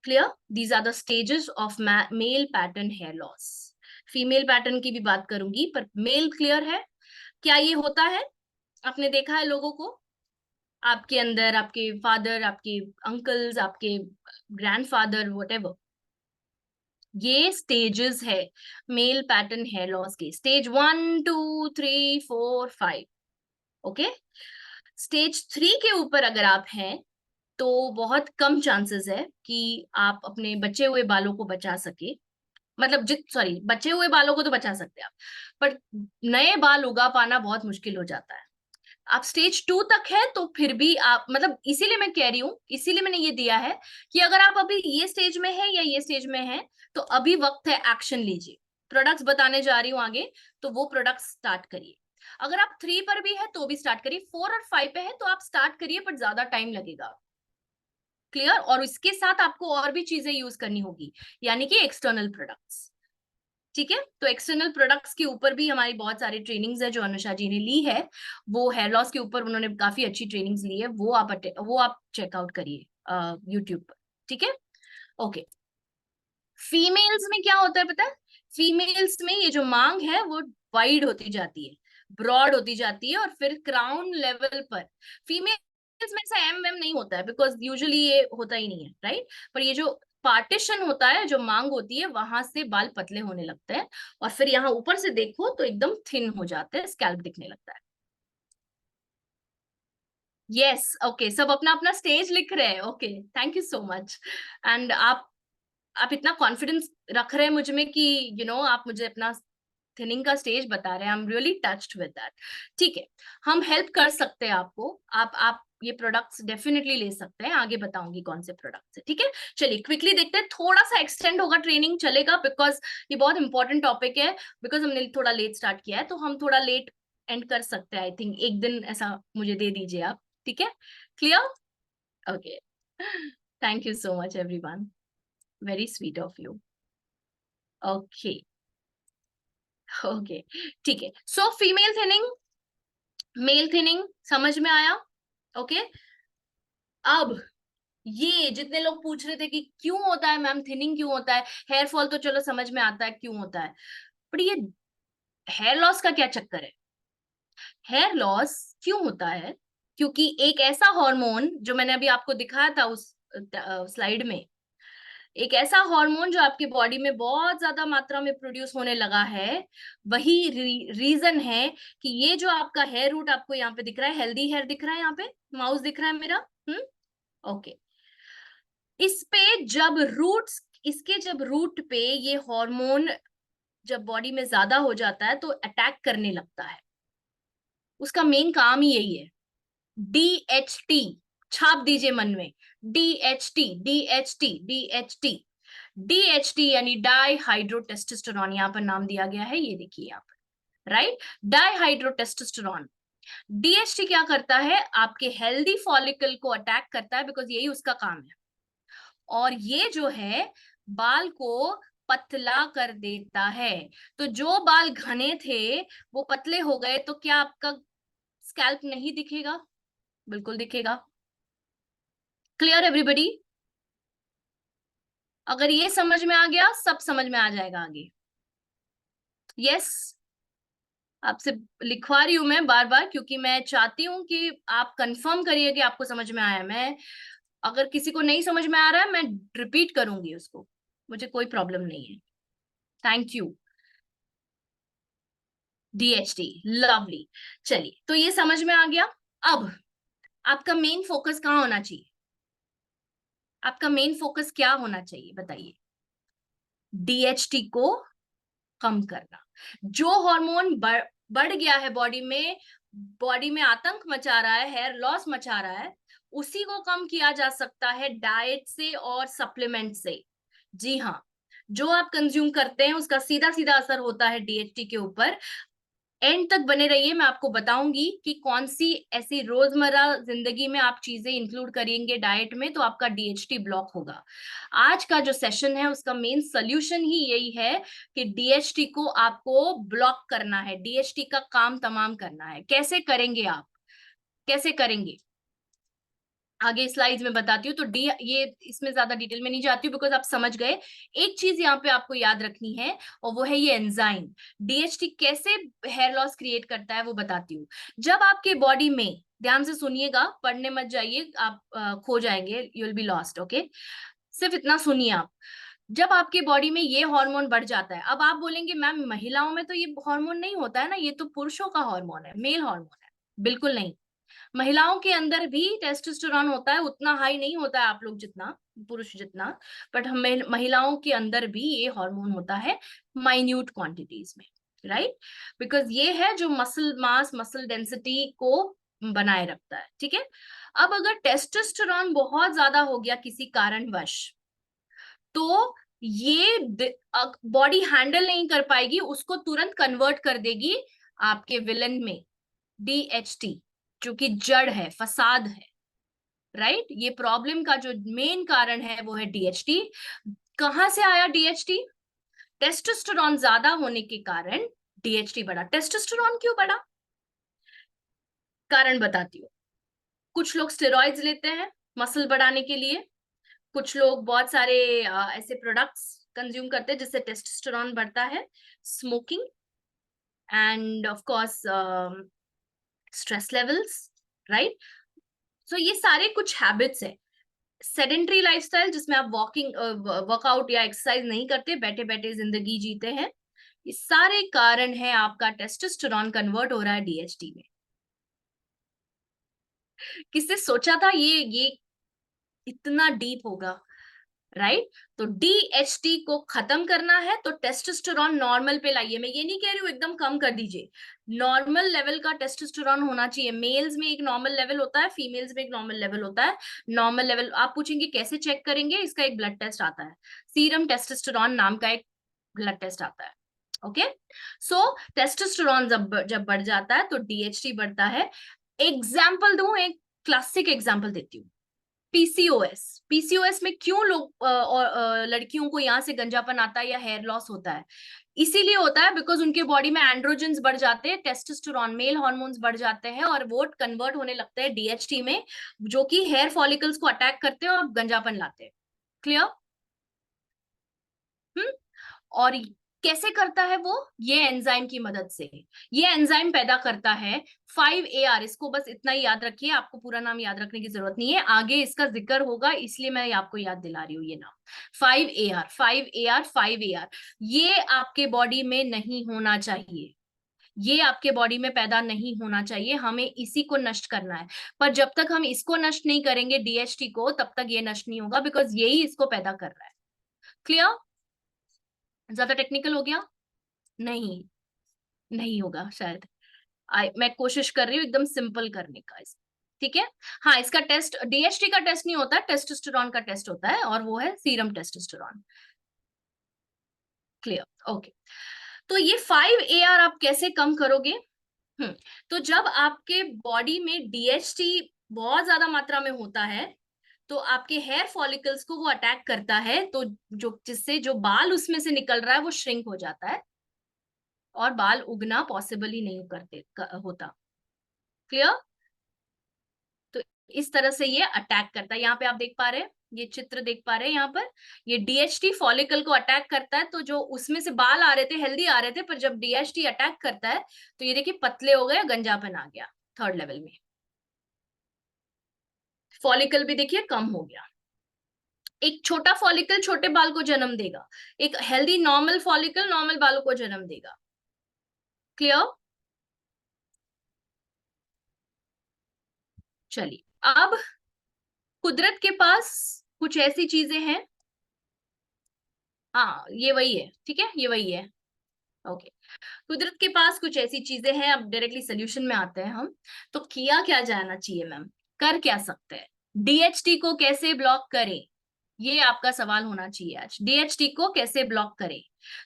Clear? These are the stages of male pattern hair loss. Female pattern की भी बात करूंगी, पर मेल क्लियर है क्या ये होता है? आपने देखा है लोगों को, आपके अंदर, आपके फादर, आपके अंकल्स, आपके ग्रैंडफादर, व्हाटएवर, ये स्टेजेस है मेल पैटर्न हेयर लॉस के। स्टेज 1 2 3 4 5। ओके, स्टेज 3 के ऊपर अगर आप हैं तो बहुत कम चांसेस है कि आप अपने बचे हुए बालों को बचा सके। मतलब सॉरी, बचे हुए बालों को तो बचा सकते हैं आप, पर नए बाल उगा पाना बहुत मुश्किल हो जाता है। आप स्टेज 2 तक है तो फिर भी आप, मतलब इसीलिए मैं कह रही हूँ, इसीलिए मैंने ये दिया है कि अगर आप अभी ये स्टेज में है या ये स्टेज में है तो अभी वक्त है, एक्शन लीजिए। प्रोडक्ट्स बताने जा रही हूँ आगे, तो वो प्रोडक्ट्स स्टार्ट करिए। अगर आप 3 पर भी है तो भी स्टार्ट करिए, 4 और 5 पे है तो आप स्टार्ट करिए, पर ज्यादा टाइम लगेगा। क्लियर? और इसके साथ आपको और भी चीजें यूज करनी होगी, यानी कि एक्सटर्नल प्रोडक्ट्स। ठीक है, तो एक्सटर्नल प्रोडक्ट्स के ऊपर भी हमारी बहुत सारी ट्रेनिंग्स है जो अनुषा जी ने ली है। वो हेयर लॉस के ऊपर उन्होंने काफी अच्छी ट्रेनिंग्स ली है, वो आप चेकआउट करिए यूट्यूब पर। ठीक है, ओके। फीमेल्स में क्या होता है पता है? फीमेल्स में ये जो मांग है वो वाइड होती जाती है, ब्रॉड होती जाती है, और फिर क्राउन लेवल पर फीमेल्स में ऐसा एम नहीं होता है, बिकॉज यूजुअली ये होता ही नहीं है, राइट। पर ये जो पार्टीशन होता है, जो मांग होती है, वहां से बाल पतले होने लगते हैं, और फिर यहाँ ऊपर से देखो तो एकदम थिन हो जाते हैं, स्कैल्प दिखने लगता है। यस, ओके, सब अपना अपना स्टेज लिख रहे हैं। Okay, thank you so much. And आप इतना कॉन्फिडेंस रख रहे हैं मुझ में कि आप मुझे अपना थिनिंग का स्टेज बता रहे हैं। I am really touched with that. ठीक है, हम हेल्प कर सकते हैं आपको। आप ये प्रोडक्ट्स डेफिनेटली ले सकते हैं, आगे बताऊंगी कौन से प्रोडक्ट्स है, ठीक है। चलिए क्विकली देखते हैं, थोड़ा सा एक्सटेंड होगा ट्रेनिंग, चलेगा, बिकॉज ये बहुत इंपॉर्टेंट टॉपिक है, बिकॉज हमने थोड़ा लेट स्टार्ट किया है, तो हम थोड़ा लेट एंड कर सकते हैं, आई थिंक एक दिन ऐसा मुझे दे दीजिए आप, ठीक है। Clear? Okay, thank you so much everyone, very sweet of you. Okay okay, ठीक है। So female thinning, male thinning समझ में आया? ओके अब ये जितने लोग पूछ रहे थे कि क्यों होता है मैम थिनिंग, क्यों होता है, हेयर फॉल तो चलो समझ में आता है क्यों होता है, पर ये हेयर लॉस का क्या चक्कर है? हेयर लॉस क्यों होता है? क्योंकि एक ऐसा हार्मोन जो मैंने अभी आपको दिखाया था उस स्लाइड में, एक ऐसा हार्मोन जो आपकी बॉडी में बहुत ज्यादा मात्रा में प्रोड्यूस होने लगा है, वही रीजन है कि ये जो आपका हेयर रूट आपको यहाँ पे दिख रहा है, हेल्दी हेयर दिख रहा है, यहाँ पे माउस दिख रहा है मेरा, ओके, इस पे जब रूट्स, इसके जब रूट पे ये हार्मोन जब बॉडी में ज्यादा हो जाता है तो अटैक करने लगता है, उसका मेन काम ही यही है, DHT, छाप दीजिए मन में, DHT DHT DHT DHT यानी डाईहाइड्रोटेस्टोस्टेरोन, यहाँ पर नाम दिया गया है, ये देखिए यहाँ पर, राइट, डाईहाइड्रोटेस्टोस्टेरोन। DHT क्या करता है, आपके हेल्दी फॉलिकल को अटैक करता है, बिकॉज यही उसका काम है, और ये जो है बाल को पतला कर देता है, तो जो बाल घने थे वो पतले हो गए, तो क्या आपका स्कैल्प नहीं दिखेगा? बिल्कुल दिखेगा। Clear everybody? अगर ये समझ में आ गया, सब समझ में आ जाएगा आगे। यस, आपसे लिखवा रही हूं मैं बार बार, क्योंकि मैं चाहती हूं कि आप कंफर्म करिए कि आपको समझ में आया। मैं अगर किसी को नहीं समझ में आ रहा है, मैं रिपीट करूंगी उसको, मुझे कोई प्रॉब्लम नहीं है। Thank you. DHT, lovely. चलिए, तो ये समझ में आ गया। अब आपका मेन फोकस कहाँ होना चाहिए? आपका मेन फोकस क्या होना चाहिए बताइए? DHT को कम करना। जो हार्मोन बढ़ गया है बॉडी में आतंक मचा रहा है, हेयर लॉस मचा रहा है, उसी को कम किया जा सकता है डाइट से और सप्लीमेंट से। जी हाँ, जो आप कंज्यूम करते हैं उसका सीधा सीधा असर होता है DHT के ऊपर। एंड तक बने रहिए, मैं आपको बताऊंगी कि कौन सी ऐसी रोजमर्रा जिंदगी में आप चीजें इंक्लूड करेंगे डाइट में तो आपका DHT ब्लॉक होगा। आज का जो सेशन है उसका मेन सोल्यूशन ही यही है कि DHT को आपको ब्लॉक करना है, DHT का काम तमाम करना है। कैसे करेंगे आप, कैसे करेंगे आगे स्लाइड्स में बताती हूँ। तो डी ये इसमें ज्यादा डिटेल में नहीं जाती हूँ, बिकॉज आप समझ गए। एक चीज यहाँ पे आपको याद रखनी है, और वो है ये एंजाइम। DHT कैसे हेयर लॉस क्रिएट करता है वो बताती हूँ। जब आपके बॉडी में, ध्यान से सुनिएगा, पढ़ने मत जाइए, आप खो जाएंगे, you will be lost, okay. सिर्फ इतना सुनिए आप। जब आपके बॉडी में ये हार्मोन बढ़ जाता है, अब आप बोलेंगे मैम महिलाओं में तो ये हार्मोन नहीं होता है ना, ये तो पुरुषों का हार्मोन है, मेल हार्मोन है। बिल्कुल नहीं, महिलाओं के अंदर भी टेस्टोस्टेरोन होता है, उतना हाई नहीं होता है आप लोग जितना, पुरुष जितना, बट हमें महिलाओं के अंदर भी ये हार्मोन होता है माइन्यूट क्वांटिटीज में, राइट, बिकॉज ये है जो मसल मास, मसल डेंसिटी को बनाए रखता है, ठीक है। अब अगर टेस्टोस्टेरोन बहुत ज्यादा हो गया किसी कारणवश, तो ये बॉडी हैंडल नहीं कर पाएगी, उसको तुरंत कन्वर्ट कर देगी आपके विलन में, DHT, जो कि जड़ है, फसाद है, राइट। ये प्रॉब्लम का जो मेन कारण है वो है DHT। कहां से आया DHT? टेस्टोस्टेरोन ज्यादा होने के कारण DHT बढ़ा। टेस्टोस्टेरोन क्यों बढ़ा? कारण बताती हूँ। कुछ लोग स्टेरॉइड्स लेते हैं मसल बढ़ाने के लिए, कुछ लोग बहुत सारे ऐसे प्रोडक्ट्स कंज्यूम करते हैं जिससे टेस्टोस्टेरोन बढ़ता है, smoking, and of course stress levels, right. So ये सारे कुछ हैबिट्स है। सेडेंट्री लाइफस्टाइल जिसमें आप वॉकिंग, वर्कआउट या एक्सरसाइज नहीं करते, बैठे बैठे जिंदगी जीते हैं, ये सारे कारण है आपका टेस्टोस्टेरोन कन्वर्ट हो रहा है DHT में। किसने सोचा था ये इतना डीप होगा, राइट। तो DHT को खत्म करना है तो टेस्टोस्टेरोन नॉर्मल पे लाइए। मैं ये नहीं कह रही हूँ एकदम कम कर दीजिए, नॉर्मल लेवल का टेस्टोस्टेरोन होना चाहिए। मेल्स में एक नॉर्मल लेवल होता है, फीमेल्स में एक नॉर्मल लेवल होता है। नॉर्मल लेवल आप पूछेंगे कैसे चेक करेंगे, इसका एक ब्लड टेस्ट आता है, सीरम टेस्टोस्टेरोन नाम का एक ब्लड टेस्ट आता है। ओके, सो टेस्टोस्टेरोन जब बढ़ जाता है तो DHT बढ़ता है। एग्जाम्पल दूं, एक क्लासिक एग्जाम्पल देती हूँ, पीसीओएस। पीसीओएस में क्यों लोग लड़कियों को यहाँ से गंजापन आता है या हेयर लॉस होता है? इसीलिए होता है बिकॉज उनके बॉडी में एंड्रोजेंस बढ़ जाते हैं, टेस्टोस्टेरोन मेल हार्मोन्स बढ़ जाते हैं और वो कन्वर्ट होने लगते हैं DHT में, जो कि हेयर फॉलिकल्स को अटैक करते हैं और गंजापन लाते हैं। क्लियर? हम्म। और कैसे करता है वो? ये एंजाइम की मदद से। ये एंजाइम पैदा करता है 5AR। इसको बस इतना ही याद रखिए, आपको पूरा नाम याद रखने की जरूरत नहीं है, आगे इसका जिक्र होगा इसलिए मैं आपको याद दिला रही हूँ ये नाम। 5AR 5AR 5AR, ये आपके बॉडी में नहीं होना चाहिए, ये आपके बॉडी में पैदा नहीं होना चाहिए, हमें इसी को नष्ट करना है। पर जब तक हम इसको नष्ट नहीं करेंगे DHT को, तब तक ये नष्ट नहीं होगा, बिकॉज यही इसको पैदा कर रहा है। क्लियर? ज्यादा टेक्निकल हो गया? नहीं, नहीं होगा शायद। मैं कोशिश कर रही हूँ एकदम सिंपल करने का इस, ठीक है। हाँ, इसका टेस्ट DHT का टेस्ट नहीं होता, टेस्टोस्टेरोन का टेस्ट होता है और वो है सीरम टेस्टोस्टेरोन। क्लियर? ओके। तो ये 5AR आप कैसे कम करोगे? तो जब आपके बॉडी में DHT बहुत ज्यादा मात्रा में होता है तो आपके हेयर फॉलिकल्स को वो अटैक करता है, तो जो जिससे जो बाल उसमें से निकल रहा है वो श्रिंक हो जाता है और बाल उगना पॉसिबल ही नहीं होता। क्लियर? तो इस तरह से ये अटैक करता है। यहाँ पे आप देख पा रहे हैं, ये चित्र देख पा रहे हैं यहाँ पर, ये DHT फॉलिकल को अटैक करता है, तो जो उसमें से बाल आ रहे थे हेल्दी आ रहे थे, पर जब DHT अटैक करता है तो ये देखिए पतले हो गए, गंजापन आ गया थर्ड लेवल में, फॉलिकल भी देखिए कम हो गया। एक छोटा फॉलिकल छोटे बाल को जन्म देगा, एक हेल्दी नॉर्मल फॉलिकल नॉर्मल बालों को जन्म देगा। क्लियर? चलिए, अब कुदरत के पास कुछ ऐसी चीजें हैं, हाँ ये वही है, ठीक है, ये वही है। ओके, कुदरत के पास कुछ ऐसी चीजें हैं। अब डायरेक्टली सोल्यूशन में आते हैं हम। तो किया क्या जाना चाहिए मैम, कर क्या सकते हैं? DHT को कैसे ब्लॉक करें, ये आपका सवाल होना चाहिए आज। DHT को कैसे ब्लॉक करें?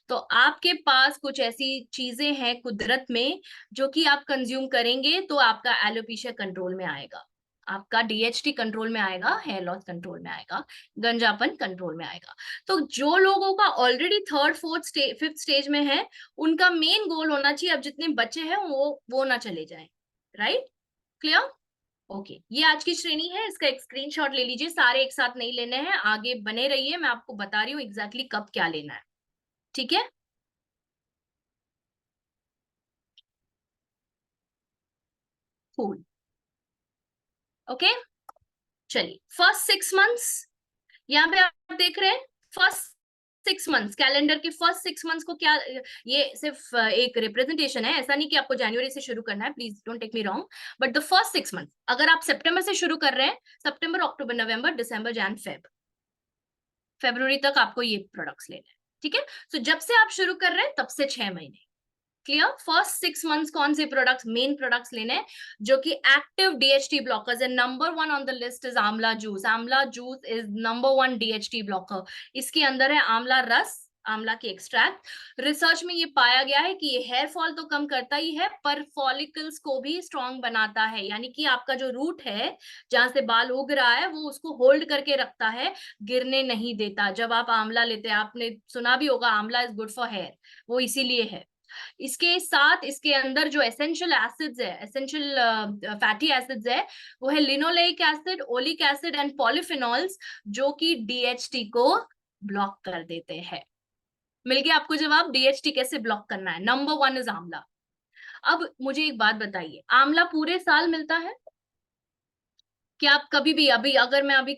तो आपके पास कुछ ऐसी चीजें हैं कुदरत में जो कि आप कंज्यूम करेंगे तो आपका एलोपेशिया कंट्रोल में आएगा, आपका DHT कंट्रोल में आएगा, हेयर लॉस कंट्रोल में आएगा, गंजापन कंट्रोल में आएगा। तो जो लोगों का already third fourth fifth stage में है, उनका मेन गोल होना चाहिए अब जितने बच्चे हैं वो ना चले जाएं। राइट? क्लियर? ओके, ये आज की श्रेणी है, इसका एक स्क्रीनशॉट ले लीजिए, सारे एक साथ नहीं लेने हैं, आगे बने रहिए, मैं आपको बता रही हूँ एग्जैक्टली कब क्या लेना है। ठीक है, कूल। ओके, चलिए फर्स्ट 6 मंथ्स, यहाँ पे आप देख रहे हैं फर्स्ट 6 मंथ्स, कैलेंडर के फर्स्ट 6 मंथ्स को क्या, ये सिर्फ एक रिप्रेजेंटेशन है, ऐसा नहीं कि आपको जनवरी से शुरू करना है, please don't take me wrong, but the first 6 month, अगर आप सितंबर से शुरू कर रहे हैं, सितंबर अक्टूबर नवंबर दिसंबर जैन फरवरी तक आपको ये प्रोडक्ट्स लेने हैं। ठीक है, तो जब से आप शुरू कर रहे हैं तब से 6 महीने। क्लियर? फर्स्ट 6 मंथ्स कौन से प्रोडक्ट्स, मेन प्रोडक्ट्स लेने हैं जो कि एक्टिव DHT ब्लॉकर्स है। Number 1 on the list is आंवला जूस। आंवला juice is number 1 DHT blocker. इसके अंदर है आंवला रस, आंवला की एक्सट्रैक्ट। रिसर्च में ये पाया गया है कि ये हेयर फॉल तो कम करता ही है, पर फॉलिकल्स को भी स्ट्रॉन्ग बनाता है, यानी कि आपका जो रूट है जहां से बाल उग रहा है वो उसको होल्ड करके रखता है, गिरने नहीं देता। जब आप आंवला लेते हैं, आपने सुना भी होगा आंवला इज गुड फॉर हेयर, वो इसीलिए है। इसके साथ इसके अंदर जो एसेंशियल एसिड्स है, एसेंशियल फैटी एसिड्स है, वो है linoleic acid, oleic acid and polyphenols, जो कि DHT को ब्लॉक कर देते हैं। मिल गया आपको जवाब, DHT कैसे ब्लॉक करना है। नंबर 1 इज आंवला। अब मुझे एक बात बताइए, आंवला पूरे साल मिलता है क्या? आप कभी भी, अभी अगर मैं अभी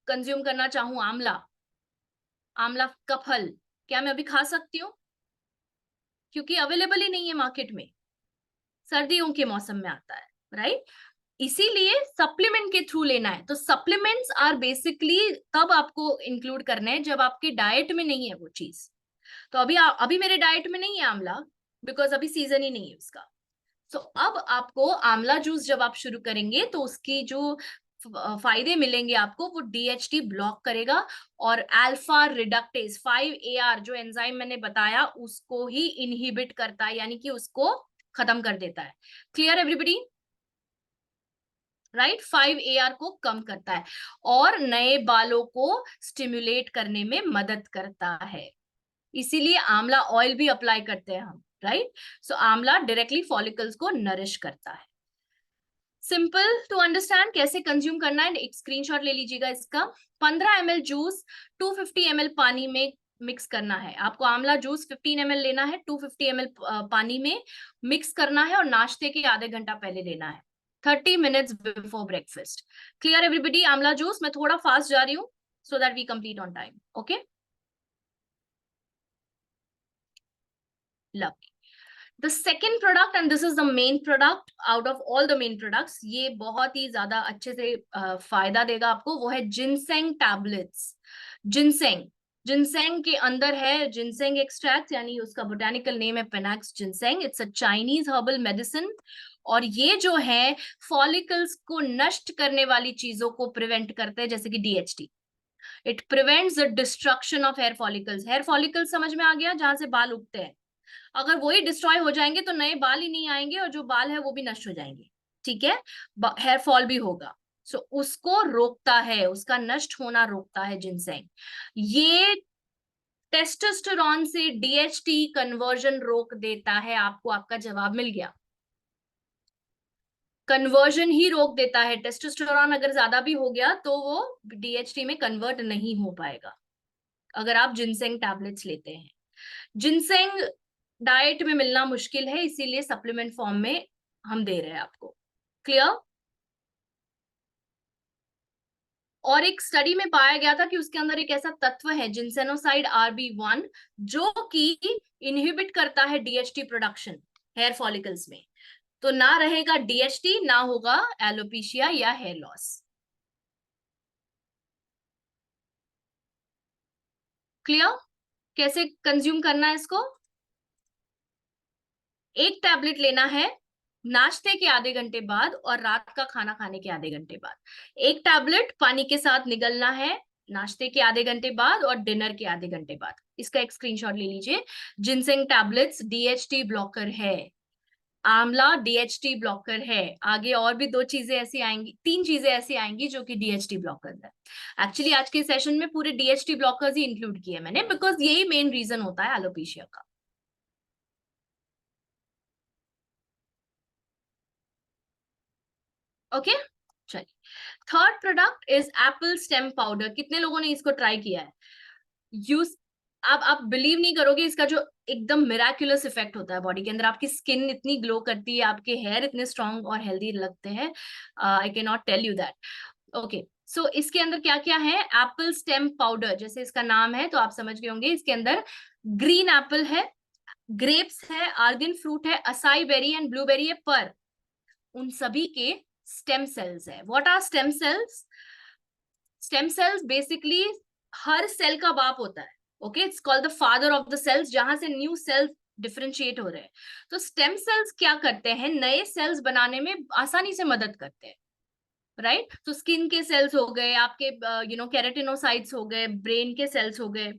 कंज्यूम करना चाहूं आंवला, आंवला का फल, क्या मैं अभी खा सकती हूँ? क्योंकि अवेलेबल ही नहीं है मार्केट में, सर्दियों के मौसम में आता है, राइट? इसीलिए सप्लीमेंट के थ्रू लेना है। तो सप्लीमेंट्स आर बेसिकली तब आपको इंक्लूड करने हैं जब आपके डाइट में नहीं है वो चीज। तो अभी मेरे डाइट में नहीं है आंवला, बिकॉज अभी सीजन ही नहीं है उसका। तो अब आपको आंवला जूस जब आप शुरू करेंगे तो उसकी जो फायदे मिलेंगे आपको, वो डीएचटी ब्लॉक करेगा और अल्फा रिडक्टेज 5AR जो एंजाइम मैंने बताया उसको ही इनहिबिट करता है, यानी कि उसको खत्म कर देता है। Clear everybody? राइट, 5AR को कम करता है और नए बालों को स्टिमुलेट करने में मदद करता है। इसीलिए आंवला ऑयल भी अप्लाई करते हैं हम, राइट। सो आंवला डायरेक्टली फॉलिकल्स को नरिश करता है। सिंपल टू अंडरस्टैंड कैसे कंज्यूम करना है, एक स्क्रीनशॉट ले लीजिएगा इसका। 15 ml जूस 250 ml पानी में मिक्स करना है। आपको आंवला जूस 15 ml लेना है, 250 ml पानी में मिक्स करना है और नाश्ते के आधे घंटा पहले लेना है, 30 minutes before breakfast. Clear everybody? Amla juice, मैं थोड़ा फास्ट जा रही हूँ so that we complete on time. Okay, lovely. The second product, and this is the main product out of all the main products, ये बहुत ही ज्यादा अच्छे से फायदा देगा आपको, वो है जिनसेंग टैबलेट्स। जिनसेंग, जिनसेंग के अंदर है जिनसेंग एक्सट्रैक्ट, यानी उसका बोटानिकल नेम है panax ginseng. It's a Chinese herbal medicine और ये जो है फॉलिकल्स को नष्ट करने वाली चीजों को प्रिवेंट करते हैं, जैसे कि DHT. It prevents the destruction of hair follicles. Hair follicles समझ में आ गया, जहां से बाल उगते हैं। अगर वही डिस्ट्रॉय हो जाएंगे तो नए बाल ही नहीं आएंगे और जो बाल है वो भी नष्ट हो जाएंगे, ठीक है, हेयर फॉल भी होगा। सो उसको रोकता है, उसका नष्ट होना रोकता है जिनसेंग। ये टेस्टोस्टेरोन से डीएचटी कन्वर्जन रोक देता है। आपको आपका जवाब मिल गया, कन्वर्जन ही रोक देता है। टेस्टोस्टेरोन अगर ज्यादा भी हो गया तो वो डीएचटी में कन्वर्ट नहीं हो पाएगा अगर आप जिनसेंग टैबलेट्स लेते हैं। जिनसेंग डाइट में मिलना मुश्किल है, इसीलिए सप्लीमेंट फॉर्म में हम दे रहे हैं आपको। क्लियर? और एक स्टडी में पाया गया था कि उसके अंदर एक ऐसा तत्व है जिनसेनोसाइड RB1 जो कि इनहिबिट करता है डीएचटी प्रोडक्शन हेयर फॉलिकल्स में। तो ना रहेगा डीएचटी, ना होगा एलोपेशिया या हेयर लॉस। क्लियर? कैसे कंज्यूम करना है इसको? एक टैबलेट लेना है नाश्ते के आधे घंटे बाद और रात का खाना खाने के आधे घंटे बाद। एक टैबलेट पानी के साथ निगलना है नाश्ते के आधे घंटे बाद और डिनर के आधे घंटे बाद। इसका एक स्क्रीनशॉट ले लीजिए। जिनसेंग टैबलेट्स डीएचटी ब्लॉकर है, आंवला डीएचटी ब्लॉकर है। आगे और भी दो चीजें ऐसी आएंगी, तीन चीजें ऐसी आएंगी जो कि डीएचटी ब्लॉकर है। एक्चुअली आज के सेशन में पूरे डीएचटी ब्लॉकर्स ही इंक्लूड किए मैंने, बिकॉज यही मेन रीजन होता है एलोपेशिया का। ओके, चलिए। Third product is Apple stem powder. कितने लोगों ने इसको ट्राई किया है? यूज, आप बिलीव नहीं करोगे इसका जो एकदम मिराक्युलस इफेक्ट होता है बॉडी के अंदर। आपकी स्किन इतनी ग्लो करती है, आपके हेयर इतने स्ट्रांग और हेल्दी लगते हैं, I can not tell you that. Okay, so इसके अंदर क्या क्या है? एप्पल स्टेम पाउडर, जैसे इसका नाम है तो आप समझ गए होंगे। इसके अंदर ग्रीन एप्पल है, ग्रेप्स है, आर्गन फ्रूट है, असाई बेरी एंड ब्लूबेरी है, पर उन सभी के स्टेम सेल्स है। What are stem cells? Stem cells basically हर सेल का बाप होता है। Okay, it's called the father of the cells, जहां से न्यू सेल्स डिफरेंशिएट हो रहे हैं। तो स्टेम सेल्स क्या करते हैं? नए सेल्स बनाने में आसानी से मदद करते हैं, राइट। तो स्किन के सेल्स हो गए आपके, केराटिनोसाइट्स हो गए, ब्रेन के सेल्स हो गए,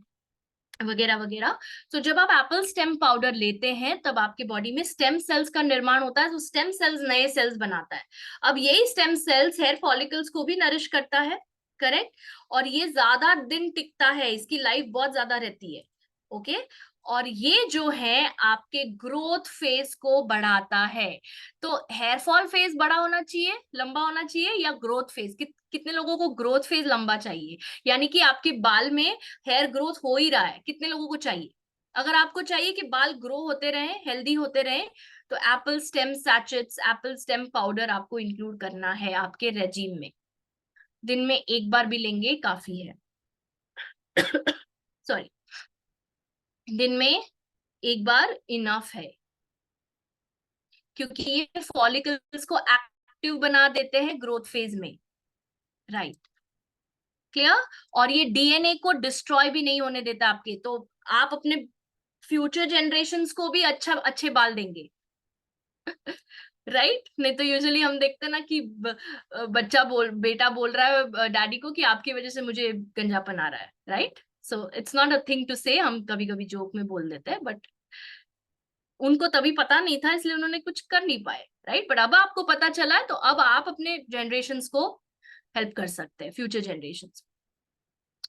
वगैरह वगैरह। तो जब आप एप्पल स्टेम पाउडर लेते हैं तब आपके बॉडी में स्टेम सेल्स का निर्माण होता है। तो स्टेम सेल्स नए सेल्स बनाता है। अब यही स्टेम सेल्स हेयर फॉलिकल्स को भी नरिश करता है, करेक्ट। और ये ज्यादा दिन टिकता है, इसकी लाइफ बहुत ज्यादा रहती है। ओके, और ये जो है आपके ग्रोथ फेज को बढ़ाता है। तो हेयर फॉल फेज बड़ा होना चाहिए, लंबा होना चाहिए, या ग्रोथ फेज? कितने लोगों को ग्रोथ फेज लंबा चाहिए, यानी कि आपके बाल में हेयर ग्रोथ हो ही रहा है? कितने लोगों को चाहिए? अगर आपको चाहिए कि बाल ग्रो होते रहे, हेल्दी होते रहे, तो apple stem sachets, apple stem powder आपको इंक्लूड करना है आपके रेजिम में। दिन में एक बार भी लेंगे काफी है। सॉरी, दिन में एक बार इनफ है, क्योंकि ये फॉलिकल्स को एक्टिव बना देते हैं ग्रोथ फेज में, राइट, क्लियर। और ये डीएनए को डिस्ट्रॉय भी नहीं होने देता आपके, तो आप अपने फ्यूचर जनरेशन्स को भी अच्छे बाल देंगे राइट नहीं तो यूजुअली हम देखते हैं ना कि बेटा बोल रहा है डैडी को कि आपकी वजह से मुझे गंजापन आ रहा है, right. So it's not a thing to say, हम कभी कभी जोक में बोल देते हैं, बट उनको तभी पता नहीं था इसलिए उन्होंने कुछ कर नहीं पाए, राइट। बट अब आपको पता चला है तो अब आप अपने जनरेशन्स को हेल्प कर सकते हैं, फ्यूचर जनरेशन्स।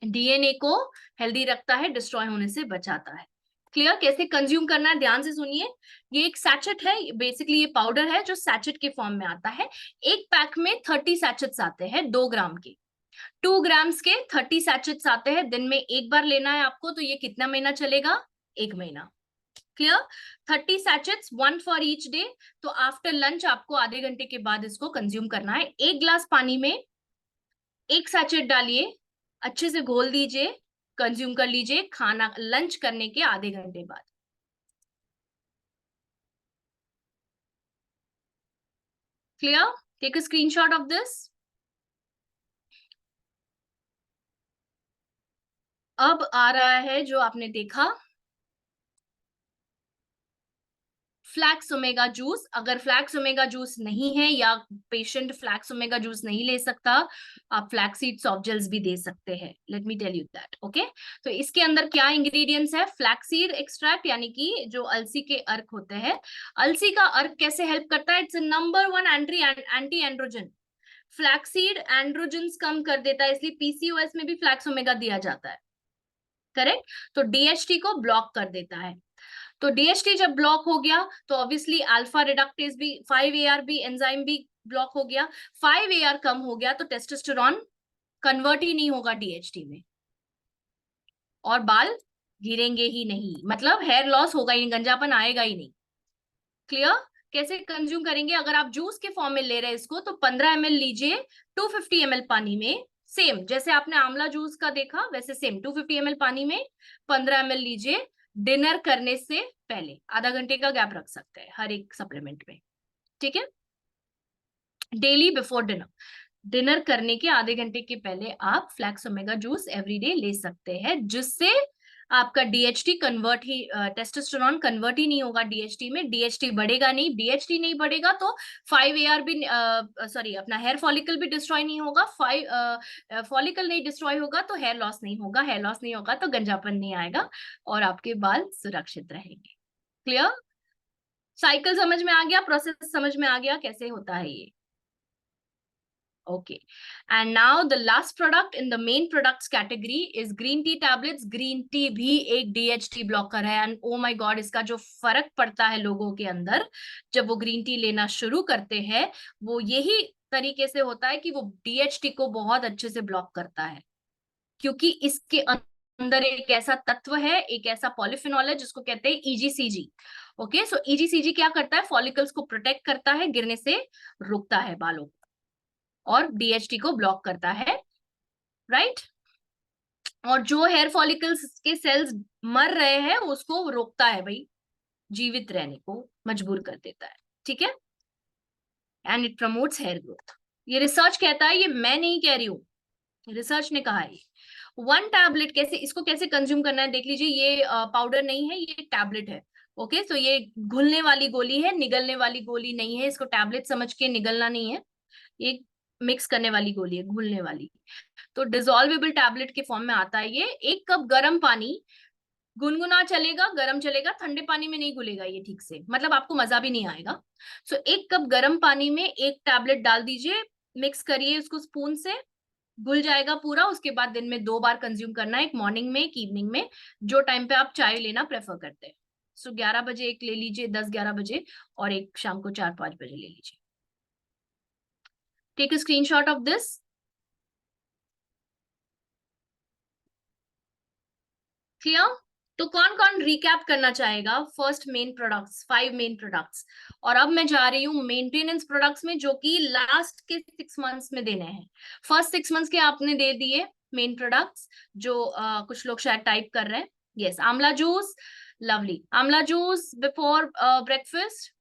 डीएनए को हेल्दी रखता है, डिस्ट्रॉय होने से बचाता है। क्लियर। कैसे कंज्यूम करना है ध्यान से सुनिए। ये एक सैचेट है, बेसिकली ये पाउडर है जो सैचेट के फॉर्म में आता है। एक पैक में 30 सैचेट्स आते हैं 2 ग्राम के। 2 ग्राम्स के 30 सैचेट्स आते हैं, दिन में एक बार लेना है आपको। तो ये कितना महीना चलेगा? 1 महीना। Clear. 30 sachets, 1 for each day. तो आफ्टर लंच आपको आधे घंटे के बाद इसको कंज्यूम करना है। 1 ग्लास पानी में 1 सैचेट डालिए, अच्छे से घोल दीजिए, कंज्यूम कर लीजिए खाना लंच करने के आधे घंटे बाद। Clear. Take a screenshot of this. अब आ रहा है जो आपने देखा, फ्लैक्स ओमेगा जूस। अगर फ्लैक्स ओमेगा जूस नहीं है या पेशेंट फ्लैक्स ओमेगा जूस नहीं ले सकता, आप फ्लैक्सीड सॉफ्ट जेल्स भी दे सकते हैं। Let me tell you that, okay. तो इसके अंदर क्या इंग्रेडिएंट्स है? फ्लैक्सीड एक्सट्रैक्ट, यानी कि जो अलसी के अर्क होते हैं। अलसी का अर्क कैसे हेल्प करता है? It's number 1 anti androgen. Flaxseed androgens कम कर देता है, इसलिए पीसीओएस में भी फ्लैक्स ओमेगा दिया जाता है, करेक्ट। तो डीएचटी को ब्लॉक कर देता है। तो डीएचटी जब ब्लॉक हो गया तो ऑब्वियसली अल्फा रिडक्टेज भी, 5ARB एंजाइम भी ब्लॉक हो गया। 5AR कम हो गया तो टेस्टोस्टेरॉन कन्वर्ट ही नहीं होगा डीएचटी में, और बाल गिरेंगे ही नहीं, मतलब हेयर लॉस होगा ही नहीं, गंजापन आएगा ही नहीं। क्लियर। कैसे कंज्यूम करेंगे? अगर आप जूस के फॉर्म में ले रहे हैं इसको, तो 15 ml लीजिए 250 ml पानी में। सेम जैसे आपने आंवला जूस का देखा वैसे सेम 250 ml पानी में 15 ml लीजिए। डिनर करने से पहले आधा घंटे का गैप रख सकते हैं हर एक सप्लीमेंट में, ठीक है। डेली बिफोर डिनर, डिनर करने के आधे घंटे के पहले आप फ्लैक्स ओमेगा जूस एवरीडे ले सकते हैं, जिससे आपका डीएचटी कन्वर्ट ही, टेस्टोस्टेरोन कन्वर्ट ही नहीं होगा डीएचटी में। डीएचटी बढ़ेगा नहीं, डीएचटी नहीं बढ़ेगा तो 5AR भी, सॉरी, अपना हेयर फॉलिकल भी डिस्ट्रॉय नहीं होगा। 5 फॉलिकल नहीं डिस्ट्रॉय होगा तो हेयर लॉस नहीं होगा, हेयर लॉस नहीं होगा तो गंजापन नहीं आएगा, और आपके बाल सुरक्षित रहेंगे। क्लियर। साइकिल समझ में आ गया, प्रोसेस समझ में आ गया कैसे होता है ये। Okay, and now the last product in the main products category is green tea tablets. Green tea भी एक DHT ब्लॉकर है, and oh my god, इसका जो फर्क पड़ता है लोगों के अंदर जब वो ग्रीन टी लेना शुरू करते हैं, वो यही तरीके से होता है कि वो DHT को बहुत अच्छे से ब्लॉक करता है, क्योंकि इसके अंदर एक ऐसा तत्व है, एक ऐसा पॉलीफिनॉल है जिसको कहते हैं EGCG। ओके, सो EGCG क्या करता है? फॉलिकल्स को प्रोटेक्ट करता है, गिरने से रोकता है बालों को, और डीएचटी को ब्लॉक करता है, राइट। और जो हेयर फॉलिकल्स के सेल्स मर रहे हैं उसको रोकता है भाई, जीवित रहने को मजबूर कर देता है, ठीक है। And it promotes hair growth. ये रिसर्च कहता है, ये मैं नहीं कह रही हूँ, रिसर्च ने कहा है। 1 टैबलेट कैसे, इसको कैसे कंज्यूम करना है देख लीजिए। ये पाउडर नहीं है, ये टैबलेट है। ओके, सो ये घुलने वाली गोली है, निगलने वाली गोली नहीं है। इसको टैबलेट समझ के निगलना नहीं है, ये मिक्स करने वाली गोली है, घुलने वाली। तो डिसॉल्वेबल टैबलेट के फॉर्म में आता है ये। 1 कप गर्म पानी, गुनगुना चलेगा, गर्म चलेगा, ठंडे पानी में नहीं घुलेगा ये ठीक से, मतलब आपको मजा भी नहीं आएगा। सो 1 कप गर्म पानी में 1 टैबलेट डाल दीजिए, मिक्स करिए उसको स्पून से, घुल जाएगा पूरा। उसके बाद दिन में 2 बार कंज्यूम करना है, एक मॉर्निंग में, एक इवनिंग में, जो टाइम पे आप चाय लेना प्रेफर करते हैं। सो 11 बजे एक ले लीजिए, 10-11 बजे, और एक शाम को 4-5 बजे ले लीजिए। Take a screenshot of this. Clear. तो कौन कौन रिकैप करना चाहेगा? First main products, 5 main products, और अब मैं जा रही हूँ मेंटेनेंस प्रोडक्ट्स में, जो कि लास्ट के 6 मंथ्स में देने हैं। फर्स्ट 6 मंथ्स के आपने दे दिए मेन प्रोडक्ट्स, जो कुछ लोग शायद टाइप कर रहे हैं। यस, आंवला जूस, लवली। आंवला juice before breakfast,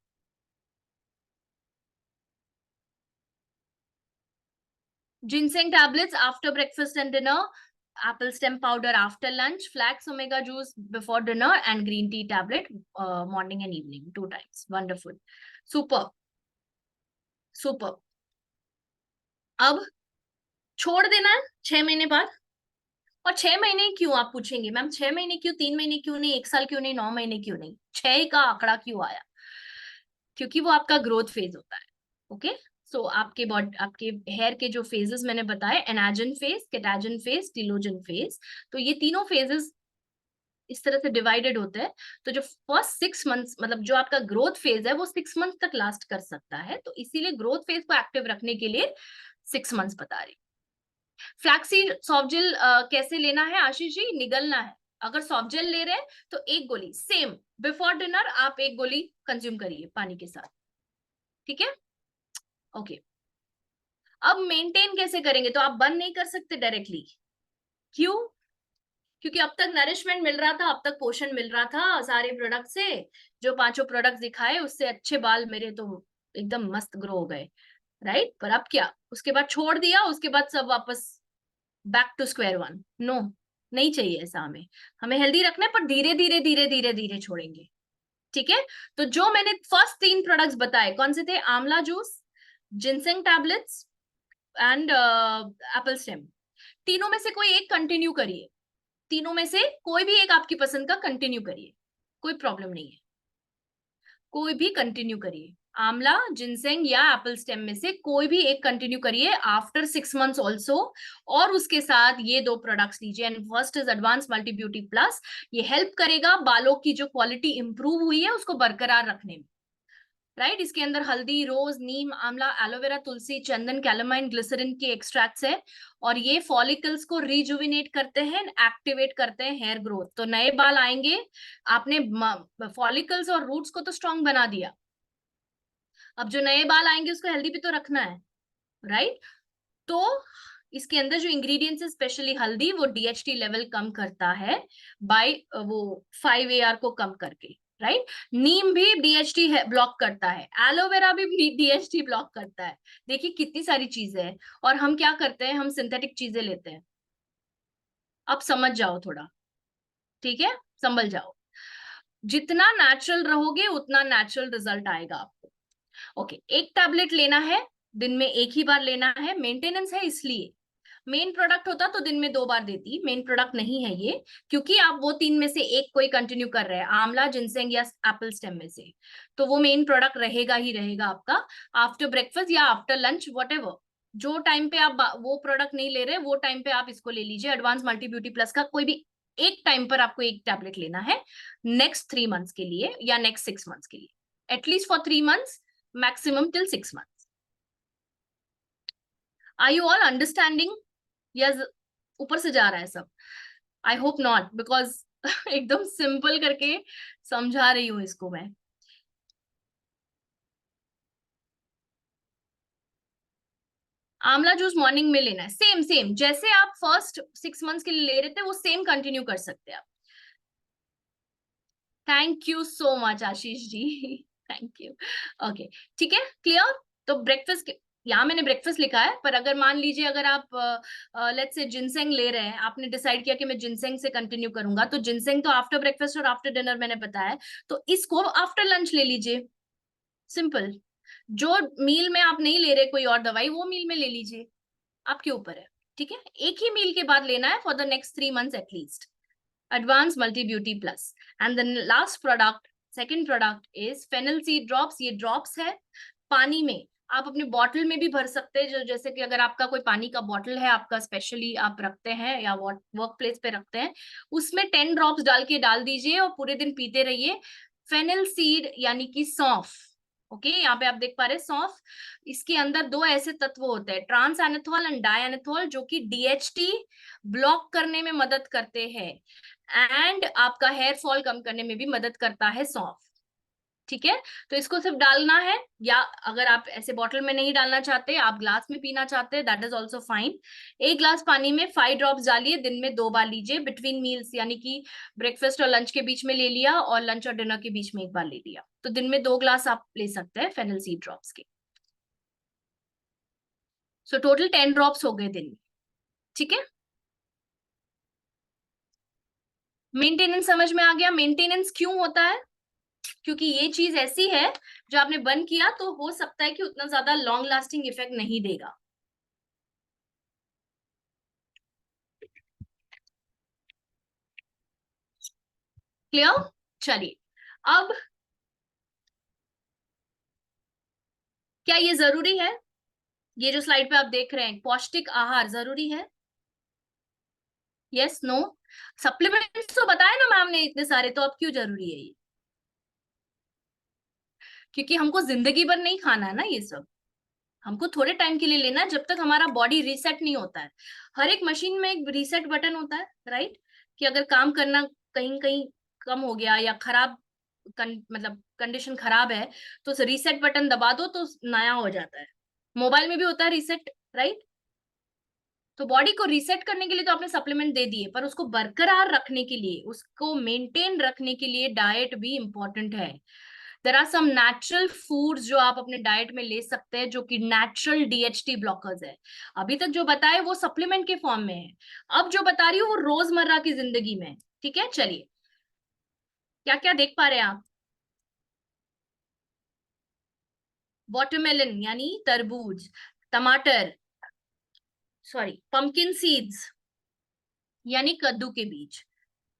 ginseng tablets after breakfast and dinner, apple stem powder after lunch, flax omega juice before dinner, and green tea tablet morning and evening 2 times. Wonderful. Super. Super. अब छोड़ देना है 6 महीने बाद। और 6 महीने क्यों, आप पूछेंगे मैम 6 महीने क्यों, 3 महीने क्यों नहीं, 1 साल क्यों नहीं, 9 महीने क्यों नहीं, 6 का आंकड़ा क्यों आया? क्योंकि वो आपका ग्रोथ फेज होता है। ओके, सो आपके बॉडी, आपके हेयर के जो फेजेस मैंने बताए, anagen phase, catagen phase, telogen phase, तो ये तीनों फेजेस इस तरह से डिवाइडेड होते हैं। तो जो फर्स्ट 6 मंथ्स, मतलब जो आपका ग्रोथ फेज है वो 6 मंथ्स तक लास्ट कर सकता है, तो इसीलिए ग्रोथ फेज को एक्टिव रखने के लिए 6 मंथ्स बता रही। फ्लैक्सीड सॉफ्ट जेल कैसे लेना है आशीष जी? निगलना है। अगर सॉफ्ट जेल ले रहे हैं तो एक गोली सेम बिफोर डिनर आप एक गोली कंज्यूम करिए पानी के साथ, ठीक है? ओके, अब मेंटेन कैसे करेंगे? तो आप बंद नहीं कर सकते डायरेक्टली। क्यों? क्योंकि अब तक नरिशमेंट मिल रहा था, अब तक पोषण मिल रहा था सारे प्रोडक्ट से, जो 5 प्रोडक्ट दिखाए उससे अच्छे बाल मेरे तो एकदम मस्त ग्रो हो गए, राइट? पर अब क्या, उसके बाद छोड़ दिया, उसके बाद सब वापस back to square one? No, नहीं चाहिए ऐसा। हमें हमें हेल्दी रखना है, पर धीरे धीरे धीरे धीरे धीरे छोड़ेंगे, ठीक है? तो जो मैंने फर्स्ट 3 प्रोडक्ट्स बताए कौन से थे? आंवला juice, ginseng tablets and Apple stem. तीनों में से कोई एक कंटिन्यू करिए, तीनों में से कोई भी एक आपकी पसंद का कंटिन्यू करिए, कोई प्रॉब्लम नहीं है, कोई भी कंटिन्यू करिए। आंवला, जिनसेंग या एप्पल स्टेम में से कोई भी एक कंटिन्यू करिए आफ्टर 6 मंथ्स ऑल्सो, और उसके साथ ये 2 प्रोडक्ट्स लीजिए। And first is advance multi beauty plus, ये हेल्प करेगा बालों की जो क्वालिटी इंप्रूव हुई है उसको बरकरार रखने में, राइट? इसके अंदर हल्दी, रोज, नीम, आंवला, एलोवेरा, तुलसी, चंदन, कैलामाइन, ग्लिसरीन के एक्सट्रैक्ट्स है, और ये फॉलिकल्स को रिजुविनेट करते हैं, एक्टिवेट करते हैं हेयर ग्रोथ। तो नए बाल आएंगे, आपने फॉलिकल्स और रूट्स को तो स्ट्रांग बना दिया, अब जो नए बाल आएंगे उसको हेल्दी भी तो रखना है, राइट? तो इसके अंदर जो इंग्रेडिएंट्स है, स्पेशली हल्दी, वो डीएचटी लेवल कम करता है बाय वो 5 AR को कम करके, राइट? नीम भी डीएचटी ब्लॉक करता है, एलोवेरा भी डीएचटी ब्लॉक करता है। देखिए कितनी सारी चीजें हैं, और हम क्या करते हैं, हम सिंथेटिक चीजें लेते हैं। अब समझ जाओ थोड़ा, ठीक है? संभल जाओ, जितना नेचुरल रहोगे उतना नेचुरल रिजल्ट आएगा आपको। ओके, एक टैबलेट लेना है, दिन में एक ही बार लेना है, मेंटेनेंस है इसलिए। मेन प्रोडक्ट होता तो दिन में 2 बार देती, मेन प्रोडक्ट नहीं है ये, क्योंकि आप वो 3 में से एक कोई कंटिन्यू कर रहे हैं, आंवला, जिनसेंग या एप्पल स्टेम में से, तो वो मेन प्रोडक्ट रहेगा ही रहेगा आपका आफ्टर ब्रेकफास्ट या आफ्टर लंच, वॉटेवर। जो टाइम पे आप वो प्रोडक्ट नहीं ले रहे, वो टाइम पे आप इसको ले लीजिए, एडवांस मल्टी ब्यूटी प्लस का कोई भी एक टाइम पर आपको एक टैबलेट लेना है, नेक्स्ट 3 मंथ्स के लिए या नेक्स्ट 6 मंथ्स के लिए, at least for 3 months, maximum till 6 months. Are you all understanding, या ऊपर से जा रहा है सब? आई होप नॉट, बिकॉज एकदम सिंपल करके समझा रही हूँ इसको मैं। आंवला जूस मॉर्निंग में लेना है, सेम सेम जैसे आप फर्स्ट 6 मंथ्स के लिए ले रहे थे, वो सेम कंटिन्यू कर सकते हैं आप। Thank you so much Ashish ji, thank you. Okay, ठीक है, क्लियर? तो ब्रेकफास्ट, यहाँ मैंने ब्रेकफास्ट लिखा है, पर अगर मान लीजिए अगर आप लेट्स से जिनसेंग ले रहे हैं, आपने डिसाइड किया कि मैं जिनसेंग से कंटिन्यू करूंगा, तो जिनसेंग तो आफ्टर ब्रेकफास्ट और आफ्टर डिनर मैंने बताया है, तो इसको आफ्टर लंच ले लीजिए, सिंपल। जो मील में आप नहीं ले रहे कोई और दवाई, वो मील में ले लीजिए, आपके ऊपर है, ठीक है? एक ही मील के बाद लेना है for the next 3 months at least, advance multi beauty plus. And then last product, second product is fennel seed drops. ये ड्रॉप्स है, पानी में आप अपने बॉटल में भी भर सकते हैं, जो जैसे कि अगर आपका कोई पानी का बॉटल है आपका, स्पेशली आप रखते हैं या वर्क प्लेस पे रखते हैं, उसमें 10 ड्रॉप्स डाल के डाल दीजिए और पूरे दिन पीते रहिए। फेनल सीड यानी कि सौंफ, ओके, यहाँ पे आप देख पा रहे हैं सौंफ, इसके अंदर 2 ऐसे तत्व होते हैं, ट्रांस एनाथोल एंड डायनेथोल, जो कि डीएचटी ब्लॉक करने में मदद करते हैं, एंड आपका हेयर फॉल कम करने में भी मदद करता है सौंफ, ठीक है? तो इसको सिर्फ डालना है, या अगर आप ऐसे बॉटल में नहीं डालना चाहते, आप ग्लास में पीना चाहते हैं, दैट इज ऑल्सो फाइन। एक ग्लास पानी में 5 ड्रॉप्स डालिए, दिन में 2 बार लीजिए, बिटवीन मील्स, यानी कि ब्रेकफास्ट और लंच के बीच में ले लिया, और लंच और डिनर के बीच में एक बार ले लिया, तो दिन में 2 ग्लास आप ले सकते हैं फेनल सीड ड्रॉप्स के। सो टोटल 10 ड्रॉप्स हो गए दिन में, ठीक है। मेंटेनेंस समझ में आ गया। मेंटेनेंस क्यों होता है? क्योंकि ये चीज ऐसी है जो आपने बंद किया तो हो सकता है कि उतना ज्यादा लॉन्ग लास्टिंग इफेक्ट नहीं देगा। क्लियर? चलिए, अब क्या ये जरूरी है? ये जो स्लाइड पे आप देख रहे हैं, पौष्टिक आहार जरूरी है? Yes, no? सप्लीमेंट्स तो बताए ना मैम ने इतने सारे, तो अब क्यों जरूरी है ये? क्योंकि हमको जिंदगी भर नहीं खाना है ना ये सब, हमको थोड़े टाइम के लिए लेना है, जब तक हमारा बॉडी रीसेट नहीं होता है। हर एक मशीन में एक रीसेट बटन होता है, राइट? कि अगर काम करना कहीं कहीं कम हो गया या खराब मतलब कंडीशन खराब है, तो उस रीसेट बटन दबा दो तो नया हो जाता है। मोबाइल में भी होता है रीसेट, राइट? तो बॉडी को रीसेट करने के लिए तो आपने सप्लीमेंट दे दिए, पर उसको बरकरार रखने के लिए, उसको मेंटेन रखने के लिए डाइट भी इंपॉर्टेंट है। There are some natural foods जो आप अपने डाइट में ले सकते हैं, जो कि नेचुरल डीएचटी ब्लॉकर्स है। अभी तक जो बताए वो सप्लीमेंट के फॉर्म में है, अब जो बता रही हूँ वो रोजमर्रा की जिंदगी में। ठीक है, चलिए, क्या क्या देख पा रहे हैं आप? वाटरमेलन यानी तरबूज, टमाटर, सॉरी पंपकिन सीड्स यानी कद्दू के बीज।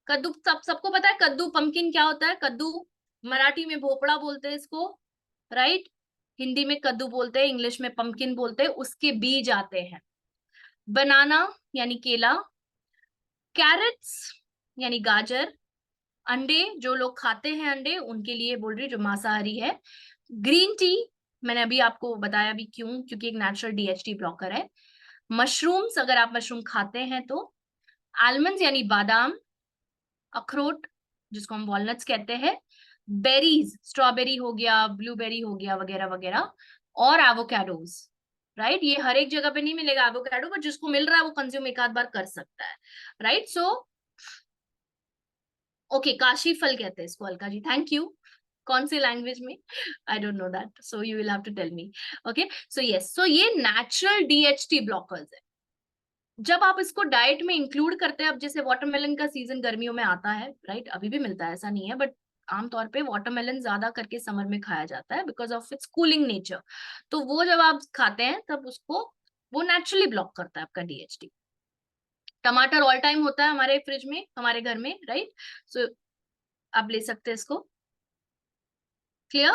कद्दू सबको पता है, कद्दू पंपकिन क्या होता है? कद्दू मराठी में भोपड़ा बोलते हैं इसको, राइट? हिंदी में कद्दू बोलते हैं, इंग्लिश में पंपकिन बोलते हैं, उसके बीज आते हैं। बनाना यानी केला, कैरेट्स यानी गाजर, अंडे जो लोग खाते हैं अंडे उनके लिए बोल रही, जो मांसाहारी है। ग्रीन टी, मैंने अभी आपको बताया भी क्यों, क्योंकि एक नेचुरल डीएचटी ब्लॉकर है। मशरूम्स, अगर आप मशरूम खाते हैं तो। आलमंड्स यानी बादाम, अखरोट जिसको हम वॉलनट्स कहते हैं। बेरीज, स्ट्रॉबेरी हो गया, ब्लूबेरी हो गया, वगैरह वगैरह। और एवोकाडोज, राइट? ये हर एक जगह पे नहीं मिलेगा एवोकाडो, बट जिसको मिल रहा है वो कंज्यूम एक आध बार कर सकता है, राइट? सो ओके, काशी फल कहते हैं इसको, अलका जी, थैंक यू। कौन सी लैंग्वेज में? I don't know that, so you will have to tell me. Okay, so yes, so ये नेचुरल डीएचटी ब्लॉकर्स है। जब आप इसको डाइट में इंक्लूड करते हैं, अब जैसे वाटरमेलन का सीजन गर्मियों में आता है, राइट? अभी भी मिलता है, ऐसा नहीं है, बट आमतौर पे वाटरमेलन ज्यादा करके समर में खाया जाता है because of its cooling nature. तो वो जब आप खाते हैं तब उसको वो नेचुरली ब्लॉक करता है आपका डीएचटी। टमाटर ऑल टाइम होता है हमारे फ्रिज में, हमारे घर में, राइट? सो आप ले सकते हैं इसको। क्लियर?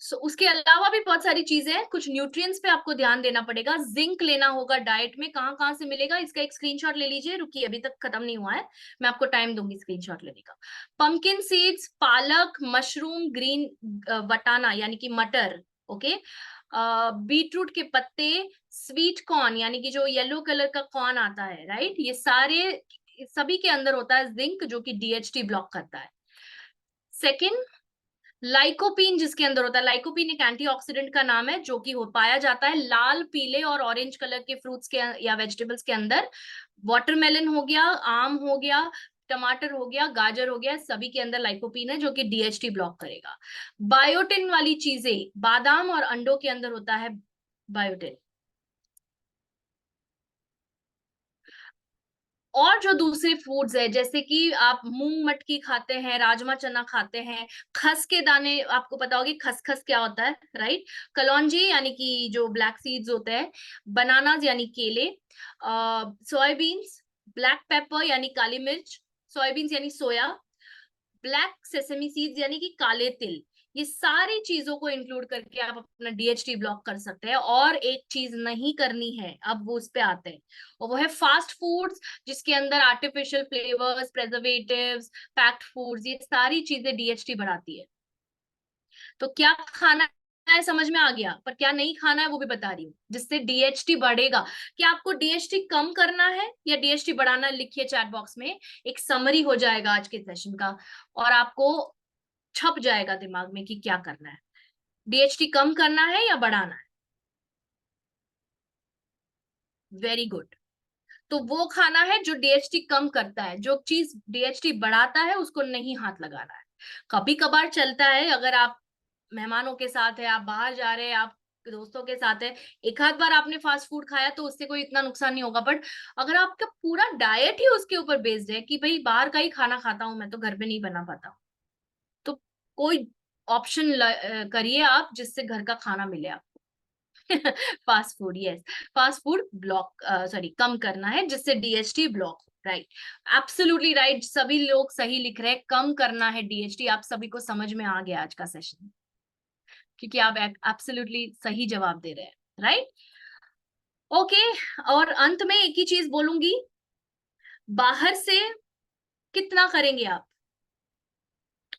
सो उसके अलावा भी बहुत सारी चीजें हैं, कुछ न्यूट्रिएंट्स पे आपको ध्यान देना पड़ेगा। जिंक लेना होगा डाइट में, कहाँ कहाँ से मिलेगा इसका एक स्क्रीनशॉट ले लीजिए, रुकिए अभी तक खत्म नहीं हुआ है, मैं आपको टाइम दूंगी स्क्रीनशॉट लेने का। पंपकिन सीड्स, पालक, मशरूम, ग्रीन वटाना यानी कि मटर, ओके, बीटरूट के पत्ते, स्वीट कॉर्न यानी कि जो येलो कलर का कॉर्न आता है, राइट? ये सारे, सभी के अंदर होता है जिंक जो कि डीएचटी ब्लॉक करता है। सेकेंड, लाइकोपीन जिसके अंदर होता है, लाइकोपीन एक एंटीऑक्सीडेंट का नाम है जो कि हो पाया जाता है लाल, पीले और ऑरेंज कलर के फ्रूट्स के या वेजिटेबल्स के अंदर। वाटरमेलन हो गया, आम हो गया, टमाटर हो गया, गाजर हो गया, सभी के अंदर लाइकोपीन है जो कि डीएचटी ब्लॉक करेगा। बायोटिन वाली चीजें, बादाम और अंडों के अंदर होता है बायोटिन। और जो दूसरे फूड्स है, जैसे कि आप मूंग मटकी खाते हैं, राजमा चना खाते हैं, खस के दाने, आपको पता होगी खसखस क्या होता है, राइट? कलौंजी यानी कि जो ब्लैक सीड्स होते हैं, बनानाज यानी केले, सोयाबीन्स, ब्लैक पेपर यानी काली मिर्च, सोयाबीन्स यानी सोया, ब्लैक सेसमी सीड्स यानी कि काले तिल, ये सारी चीजों को इंक्लूड करके आप अपना डीएचटी ब्लॉक कर सकते हैं। और एक चीज नहीं करनी है, अब वो उस पे आते हैं, और वो है फास्ट फूड्स, जिसके अंदर artificial flavours, preservatives, packed foods, ये सारी चीजें डीएचटी बढ़ाती है। तो क्या खाना है समझ में आ गया, पर क्या नहीं खाना है वो भी बता रही हूँ, जिससे डीएचटी बढ़ेगा। क्या आपको डीएचटी कम करना है या डीएचटी बढ़ाना है? लिखिए चैट बॉक्स में, एक समरी हो जाएगा आज के सेशन का, और आपको छप जाएगा दिमाग में कि क्या करना है। डीएचटी कम करना है या बढ़ाना है? Very good. तो वो खाना है जो डीएचटी कम करता है, जो चीज डीएचटी बढ़ाता है उसको नहीं हाथ लगाना है। कभी कभार चलता है, अगर आप मेहमानों के साथ है, आप बाहर जा रहे हैं, आप दोस्तों के साथ है, एक आध बार आपने फास्ट फूड खाया तो उससे कोई इतना नुकसान नहीं होगा, बट अगर आपका पूरा डाइट ही उसके ऊपर बेस्ड है कि भाई बाहर का ही खाना खाता हूं मैं, तो घर पे नहीं बना पाता, तो कोई ऑप्शन करिए आप जिससे घर का खाना मिले आपको। Fast food, yes, fast food block, sorry, कम करना है जिससे DHT block, right, absolutely right, सभी लोग सही लिख रहे हैं, कम करना है डीएचटी। आप सभी को समझ में आ गया आज का सेशन, क्योंकि आप एब्सोल्युटली सही जवाब दे रहे हैं, राइट। ओके, और अंत में एक ही चीज बोलूंगी, बाहर से कितना करेंगे आप,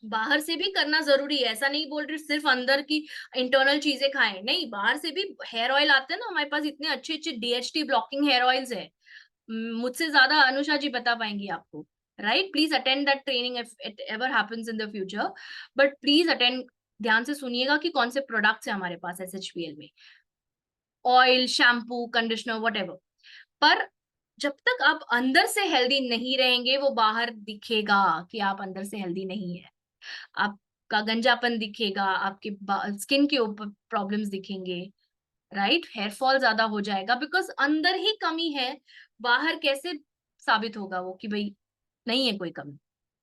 बाहर से भी करना जरूरी है, ऐसा नहीं बोल रही सिर्फ अंदर की इंटरनल चीजें खाएं, नहीं, बाहर से भी हेयर ऑयल आते हैं ना हमारे पास, इतने अच्छे अच्छे डीएचटी ब्लॉकिंग हेयर ऑयल्स है, मुझसे ज्यादा अनुषा जी बता पाएंगी आपको, right. Please attend that training if it ever happens in the future, but please attend, ध्यान से सुनिएगा कि कौन से प्रोडक्ट्स है हमारे पास एसएचपीएल में, ऑयल, शैम्पू, कंडीशनर, वट, पर जब तक आप अंदर से हेल्दी नहीं रहेंगे, वो बाहर दिखेगा कि आप अंदर से हेल्दी नहीं है, आपका गंजापन दिखेगा, आपके स्किन के ऊपर प्रॉब्लम्स दिखेंगे, राइट, हेयर फॉल ज्यादा हो जाएगा, बिकॉज अंदर ही कमी है, बाहर कैसे साबित होगा वो कि भाई नहीं है कोई कमी,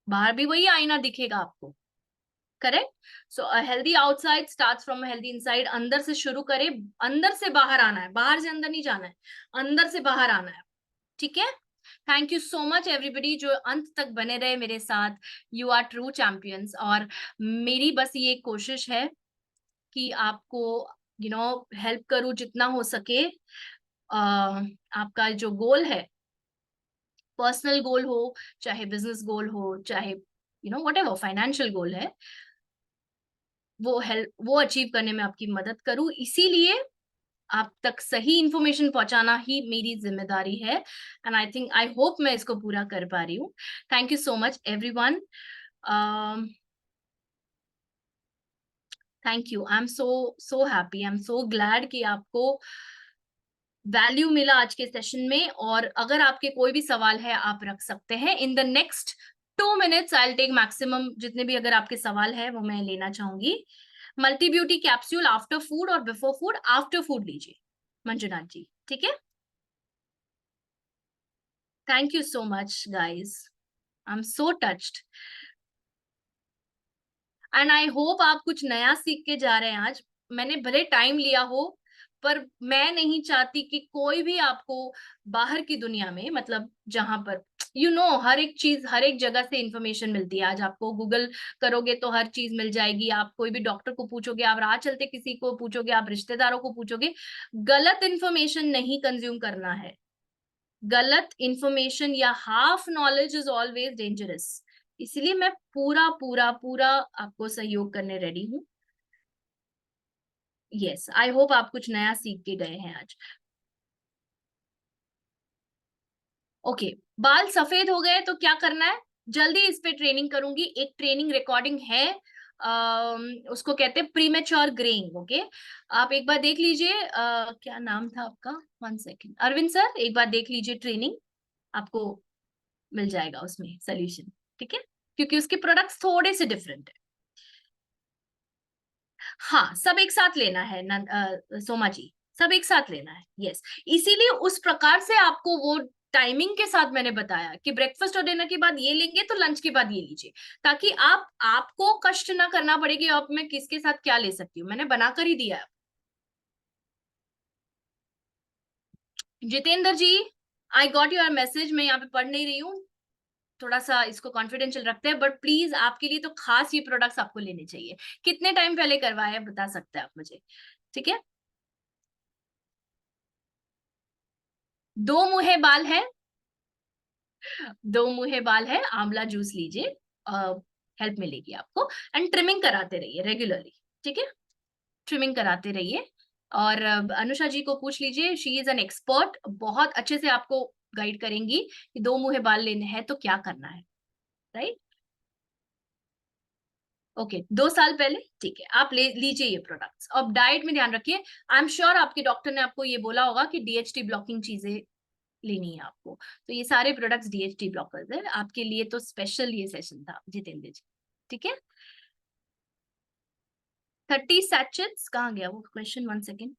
बाहर भी वही आईना दिखेगा आपको, correct. So healthy outside starts from healthy inside, अंदर से शुरू करें, अंदर से बाहर आना है, बाहर से अंदर नहीं जाना है, अंदर से बाहर आना है, ठीक है। Thank you so much everybody जो अंत तक बने रहे मेरे साथ, यू आर ट्रू चैंपियंस, और मेरी बस ये कोशिश है कि आपको हेल्प करूं जितना हो सके, आपका जो गोल है, पर्सनल गोल हो, चाहे बिजनेस गोल हो, चाहे वट एवर फाइनेंशियल गोल है, वो अचीव करने में आपकी मदद करूं, इसीलिए आप तक सही इंफॉर्मेशन पहुंचाना ही मेरी जिम्मेदारी है, and I think, I hope मैं इसको पूरा कर पा रही हूँ। Thank you so much everyone, thank you, I am so happy, I am so glad कि आपको वैल्यू मिला आज के सेशन में, और अगर आपके कोई भी सवाल है आप रख सकते हैं in the next 2 minutes, I take maximum, जितने भी अगर आपके सवाल है वो मैं लेना चाहूंगी। Multi beauty capsule after food और बिफोर फूड, आफ्टर फूड लीजिए मंजुनाथ जी, ठीक है। Thank you so much guys, I am so touched, and I hope आप कुछ नया सीख के जा रहे हैं आज। मैंने भले टाइम लिया हो, पर मैं नहीं चाहती कि कोई भी आपको बाहर की दुनिया में, मतलब जहां पर हर एक चीज, हर एक जगह से इंफॉर्मेशन मिलती है, आज आपको गूगल करोगे तो हर चीज मिल जाएगी, आप कोई भी डॉक्टर को पूछोगे, आप राह चलते किसी को पूछोगे, आप रिश्तेदारों को पूछोगे, गलत इंफॉर्मेशन नहीं कंज्यूम करना है, गलत इंफॉर्मेशन या half knowledge is always dangerous, इसलिए मैं पूरा पूरा पूरा आपको सहयोग करने रेडी हूँ। यस, आई होप आप कुछ नया सीख के गए हैं आज। ओके, बाल सफेद हो गए तो क्या करना है, जल्दी इस पे ट्रेनिंग करूंगी, एक ट्रेनिंग रिकॉर्डिंग है, उसको कहते हैं प्रीमेच्योर ग्रेइंग, ओके। आप एक बार देख लीजिए, क्या नाम था आपका, 1 सेकेंड, अरविंद सर, एक बार देख लीजिए ट्रेनिंग, आपको मिल जाएगा उसमें सोल्यूशन, ठीक है, क्योंकि उसके प्रोडक्ट्स थोड़े से डिफरेंट है। हाँ, सब एक साथ लेना है सोमा जी, सब एक साथ लेना है, यस, इसीलिए उस प्रकार से आपको वो टाइमिंग के साथ मैंने बताया कि ब्रेकफास्ट और डिनर के बाद ये लेंगे तो लंच के बाद ये लीजिए, ताकि आपको कष्ट ना करना पड़े कि अब मैं किसके साथ क्या ले सकती हूँ, मैंने बनाकर ही दिया है। जितेंद्र जी, आई गॉट योर मैसेज, मैं यहाँ पे पढ़ नहीं रही हूँ, थोड़ा सा इसको कॉन्फिडेंशियल रखते हैं, बट प्लीज आपके लिए तो खास ये प्रोडक्ट्स आपको लेने चाहिए। कितने टाइम पहले करवाया है बता सकते हैं आप मुझे, ठीक है। दो मुहे बाल है, दो मुहे बाल है, आंवला जूस लीजिए, हेल्प मिलेगी आपको, एंड ट्रिमिंग कराते रहिए रेगुलरली, ठीक है, ट्रिमिंग कराते रहिए, और अनुषा जी को पूछ लीजिए, शी इज एन एक्सपर्ट, बहुत अच्छे से आपको गाइड करेंगी कि दो मुहे बाल लेने हैं तो क्या करना है, राइट। ओके, 2 साल पहले, ठीक है, आप ले लीजिए ये प्रोडक्ट्स, अब डाइट में ध्यान रखिए, आई एम श्योर आपके डॉक्टर ने आपको ये बोला होगा कि डीएचटी ब्लॉकिंग चीजें लेनी है आपको, तो ये सारे प्रोडक्ट्स डीएचटी ब्लॉकर्स है आपके लिए, तो स्पेशल ये सेशन था जितेंद्र जी, ठीक है। 30 sachets, कहाँ गया वो क्वेश्चन, 1 सेकेंड,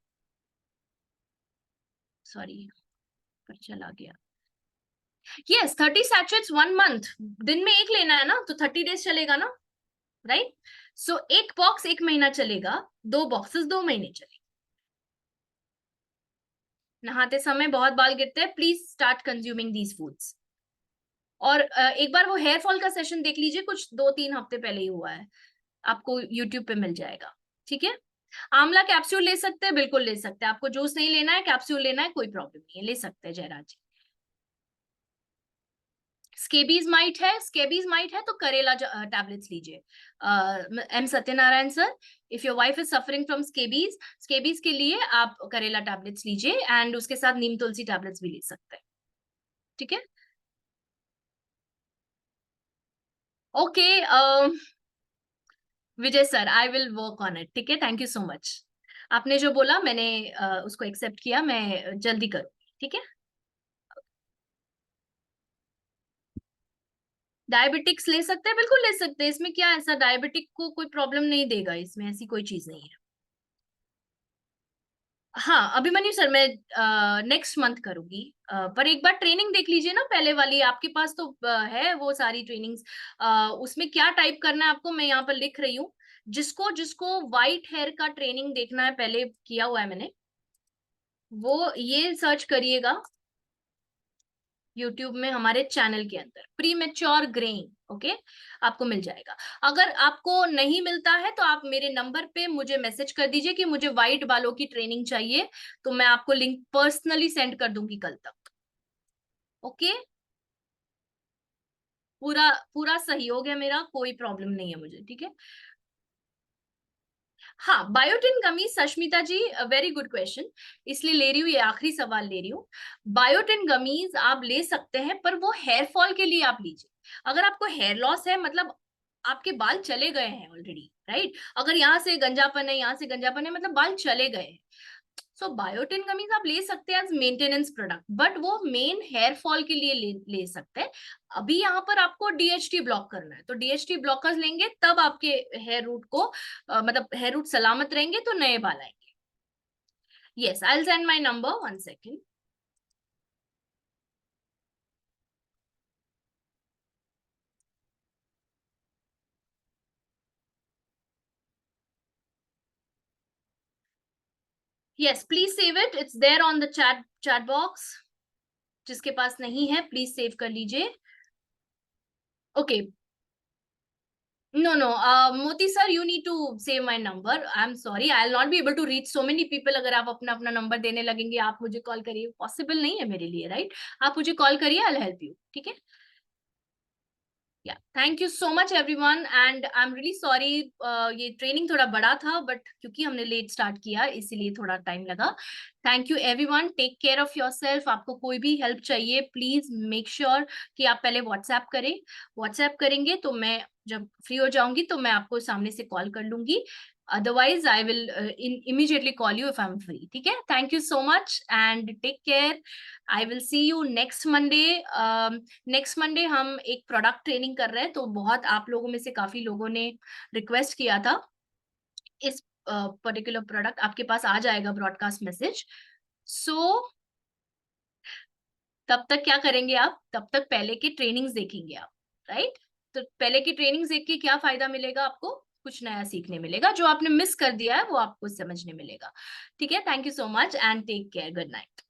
सॉरी पर चला गया। यस, 30 sachets 1 month, दिन में एक लेना है ना, तो 30 days चलेगा ना, राइट? सो एक बॉक्स 1 महीना चलेगा, 2 बॉक्सेस 2 महीने चलेगा। नहाते समय बहुत बाल गिरते हैं, please start consuming these foods. और एक बार वो हेयर फॉल का सेशन देख लीजिए, कुछ 2-3 हफ्ते पहले ही हुआ है, आपको यूट्यूब पे मिल जाएगा, ठीक है? आंवला कैप्सूल ले सकते हैं, बिल्कुल ले सकते हैं। आपको जूस नहीं लेना है, कैप्सूल लेना है, कोई प्रॉब्लम नहीं है, ले सकते हैं जयराज जी। स्केबीज माइट है तो करेला टैबलेट्स लीजिए। M Satyanarayan sir, if your wife is suffering from scabies के लिए आप करेला टैबलेट्स लीजिए, एंड उसके साथ नीम तुलसी टैबलेट्स भी ले सकते हैं, ठीक है? Okay, Vijay sir, I will work on it, ठीक है? Thank you so much. आपने जो बोला मैंने उसको एक्सेप्ट किया, मैं जल्दी करूंगी, ठीक है? डायबिटिक्स ले सकते हैं, बिल्कुल ले सकते हैं, इसमें क्या ऐसा, डायबिटिक को कोई प्रॉब्लम नहीं देगा, इसमें ऐसी कोई चीज नहीं है। हाँ अभिमन्यु सर, मैं नेक्स्ट मंथ करूंगी, पर एक बार ट्रेनिंग देख लीजिए ना, पहले वाली आपके पास तो है वो सारी ट्रेनिंग्स। उसमें क्या टाइप करना है आपको, मैं यहाँ पर लिख रही हूँ। जिसको जिसको व्हाइट हेयर का ट्रेनिंग देखना है, पहले किया हुआ है मैंने, वो ये सर्च करिएगा यूट्यूब में, हमारे चैनल के अंदर प्री मेच्योर ग्रेइंग, ओके, आपको मिल जाएगा। अगर आपको नहीं मिलता है तो आप मेरे नंबर पे मुझे मैसेज कर दीजिए कि मुझे व्हाइट बालों की ट्रेनिंग चाहिए, तो मैं आपको लिंक पर्सनली सेंड कर दूंगी कल तक, ओके? पूरा पूरा सहयोग है मेरा, कोई प्रॉब्लम नहीं है मुझे, ठीक है? हाँ, बायोटिन गमी, सष्मिता जी, वेरी गुड क्वेश्चन, इसलिए ले रही हूँ, ये आखिरी सवाल ले रही हूँ। बायोटिन गमीज आप ले सकते हैं, पर वो हेयर फॉल के लिए आप लीजिए। अगर आपको हेयर लॉस है, मतलब आपके बाल चले गए हैं ऑलरेडी, राइट? अगर यहाँ से गंजापन है, यहाँ से गंजापन है, मतलब बाल चले गए हैं, सो बायोटिन गमीज आप ले सकते हैं एज मेंटेनेंस प्रोडक्ट, बट वो मेन हेयर फॉल के लिए ले सकते हैं। अभी यहाँ पर आपको डीएचटी ब्लॉक करना है, तो डीएचटी ब्लॉकर्स लेंगे तब आपके हेयर रूट को मतलब हेयर रूट सलामत रहेंगे, तो नए बाल आएंगे। Yes, I will send my number, 1 second. Yes, please save it, it's there on the chat box. जिसके पास नहीं है प्लीज सेव कर लीजिए, okay? No, no, Moti sir, you need to save my number. I'm sorry, I'll not be able to reach so many people. अगर आप अपना अपना नंबर देने लगेंगे, आप मुझे कॉल करिए, पॉसिबल नहीं है मेरे लिए, राइट? आप मुझे कॉल करिए, I'll help you, ठीक है? या thank you so much everyone, and I am really sorry, ये ट्रेनिंग थोड़ा बड़ा था, बट क्योंकि हमने लेट स्टार्ट किया इसीलिए थोड़ा टाइम लगा। Thank you everyone, take care of yourself. आपको कोई भी हेल्प चाहिए, प्लीज मेक श्योर कि आप पहले व्हाट्सएप करें। व्हाट्सएप करेंगे तो मैं जब फ्री हो जाऊंगी तो मैं आपको सामने से कॉल कर लूंगी, otherwise I will immediately call you if I'm free, ठीक है? Thank you so much and take care. I will see you next Monday. Next Monday हम एक प्रोडक्ट ट्रेनिंग कर रहे हैं, तो बहुत आप लोगों में से काफी लोगों ने रिक्वेस्ट किया था, इस पर्टिकुलर प्रोडक्ट आपके पास आ जाएगा ब्रॉडकास्ट मैसेज। सो तब तक क्या करेंगे आप, तब तक पहले की ट्रेनिंग्स देखेंगे आप, राइट? तो पहले की ट्रेनिंग्स देख के क्या फायदा मिलेगा आपको, कुछ नया सीखने मिलेगा, जो आपने मिस कर दिया है वो आपको समझने मिलेगा, ठीक है? Thank you so much and take care, good night.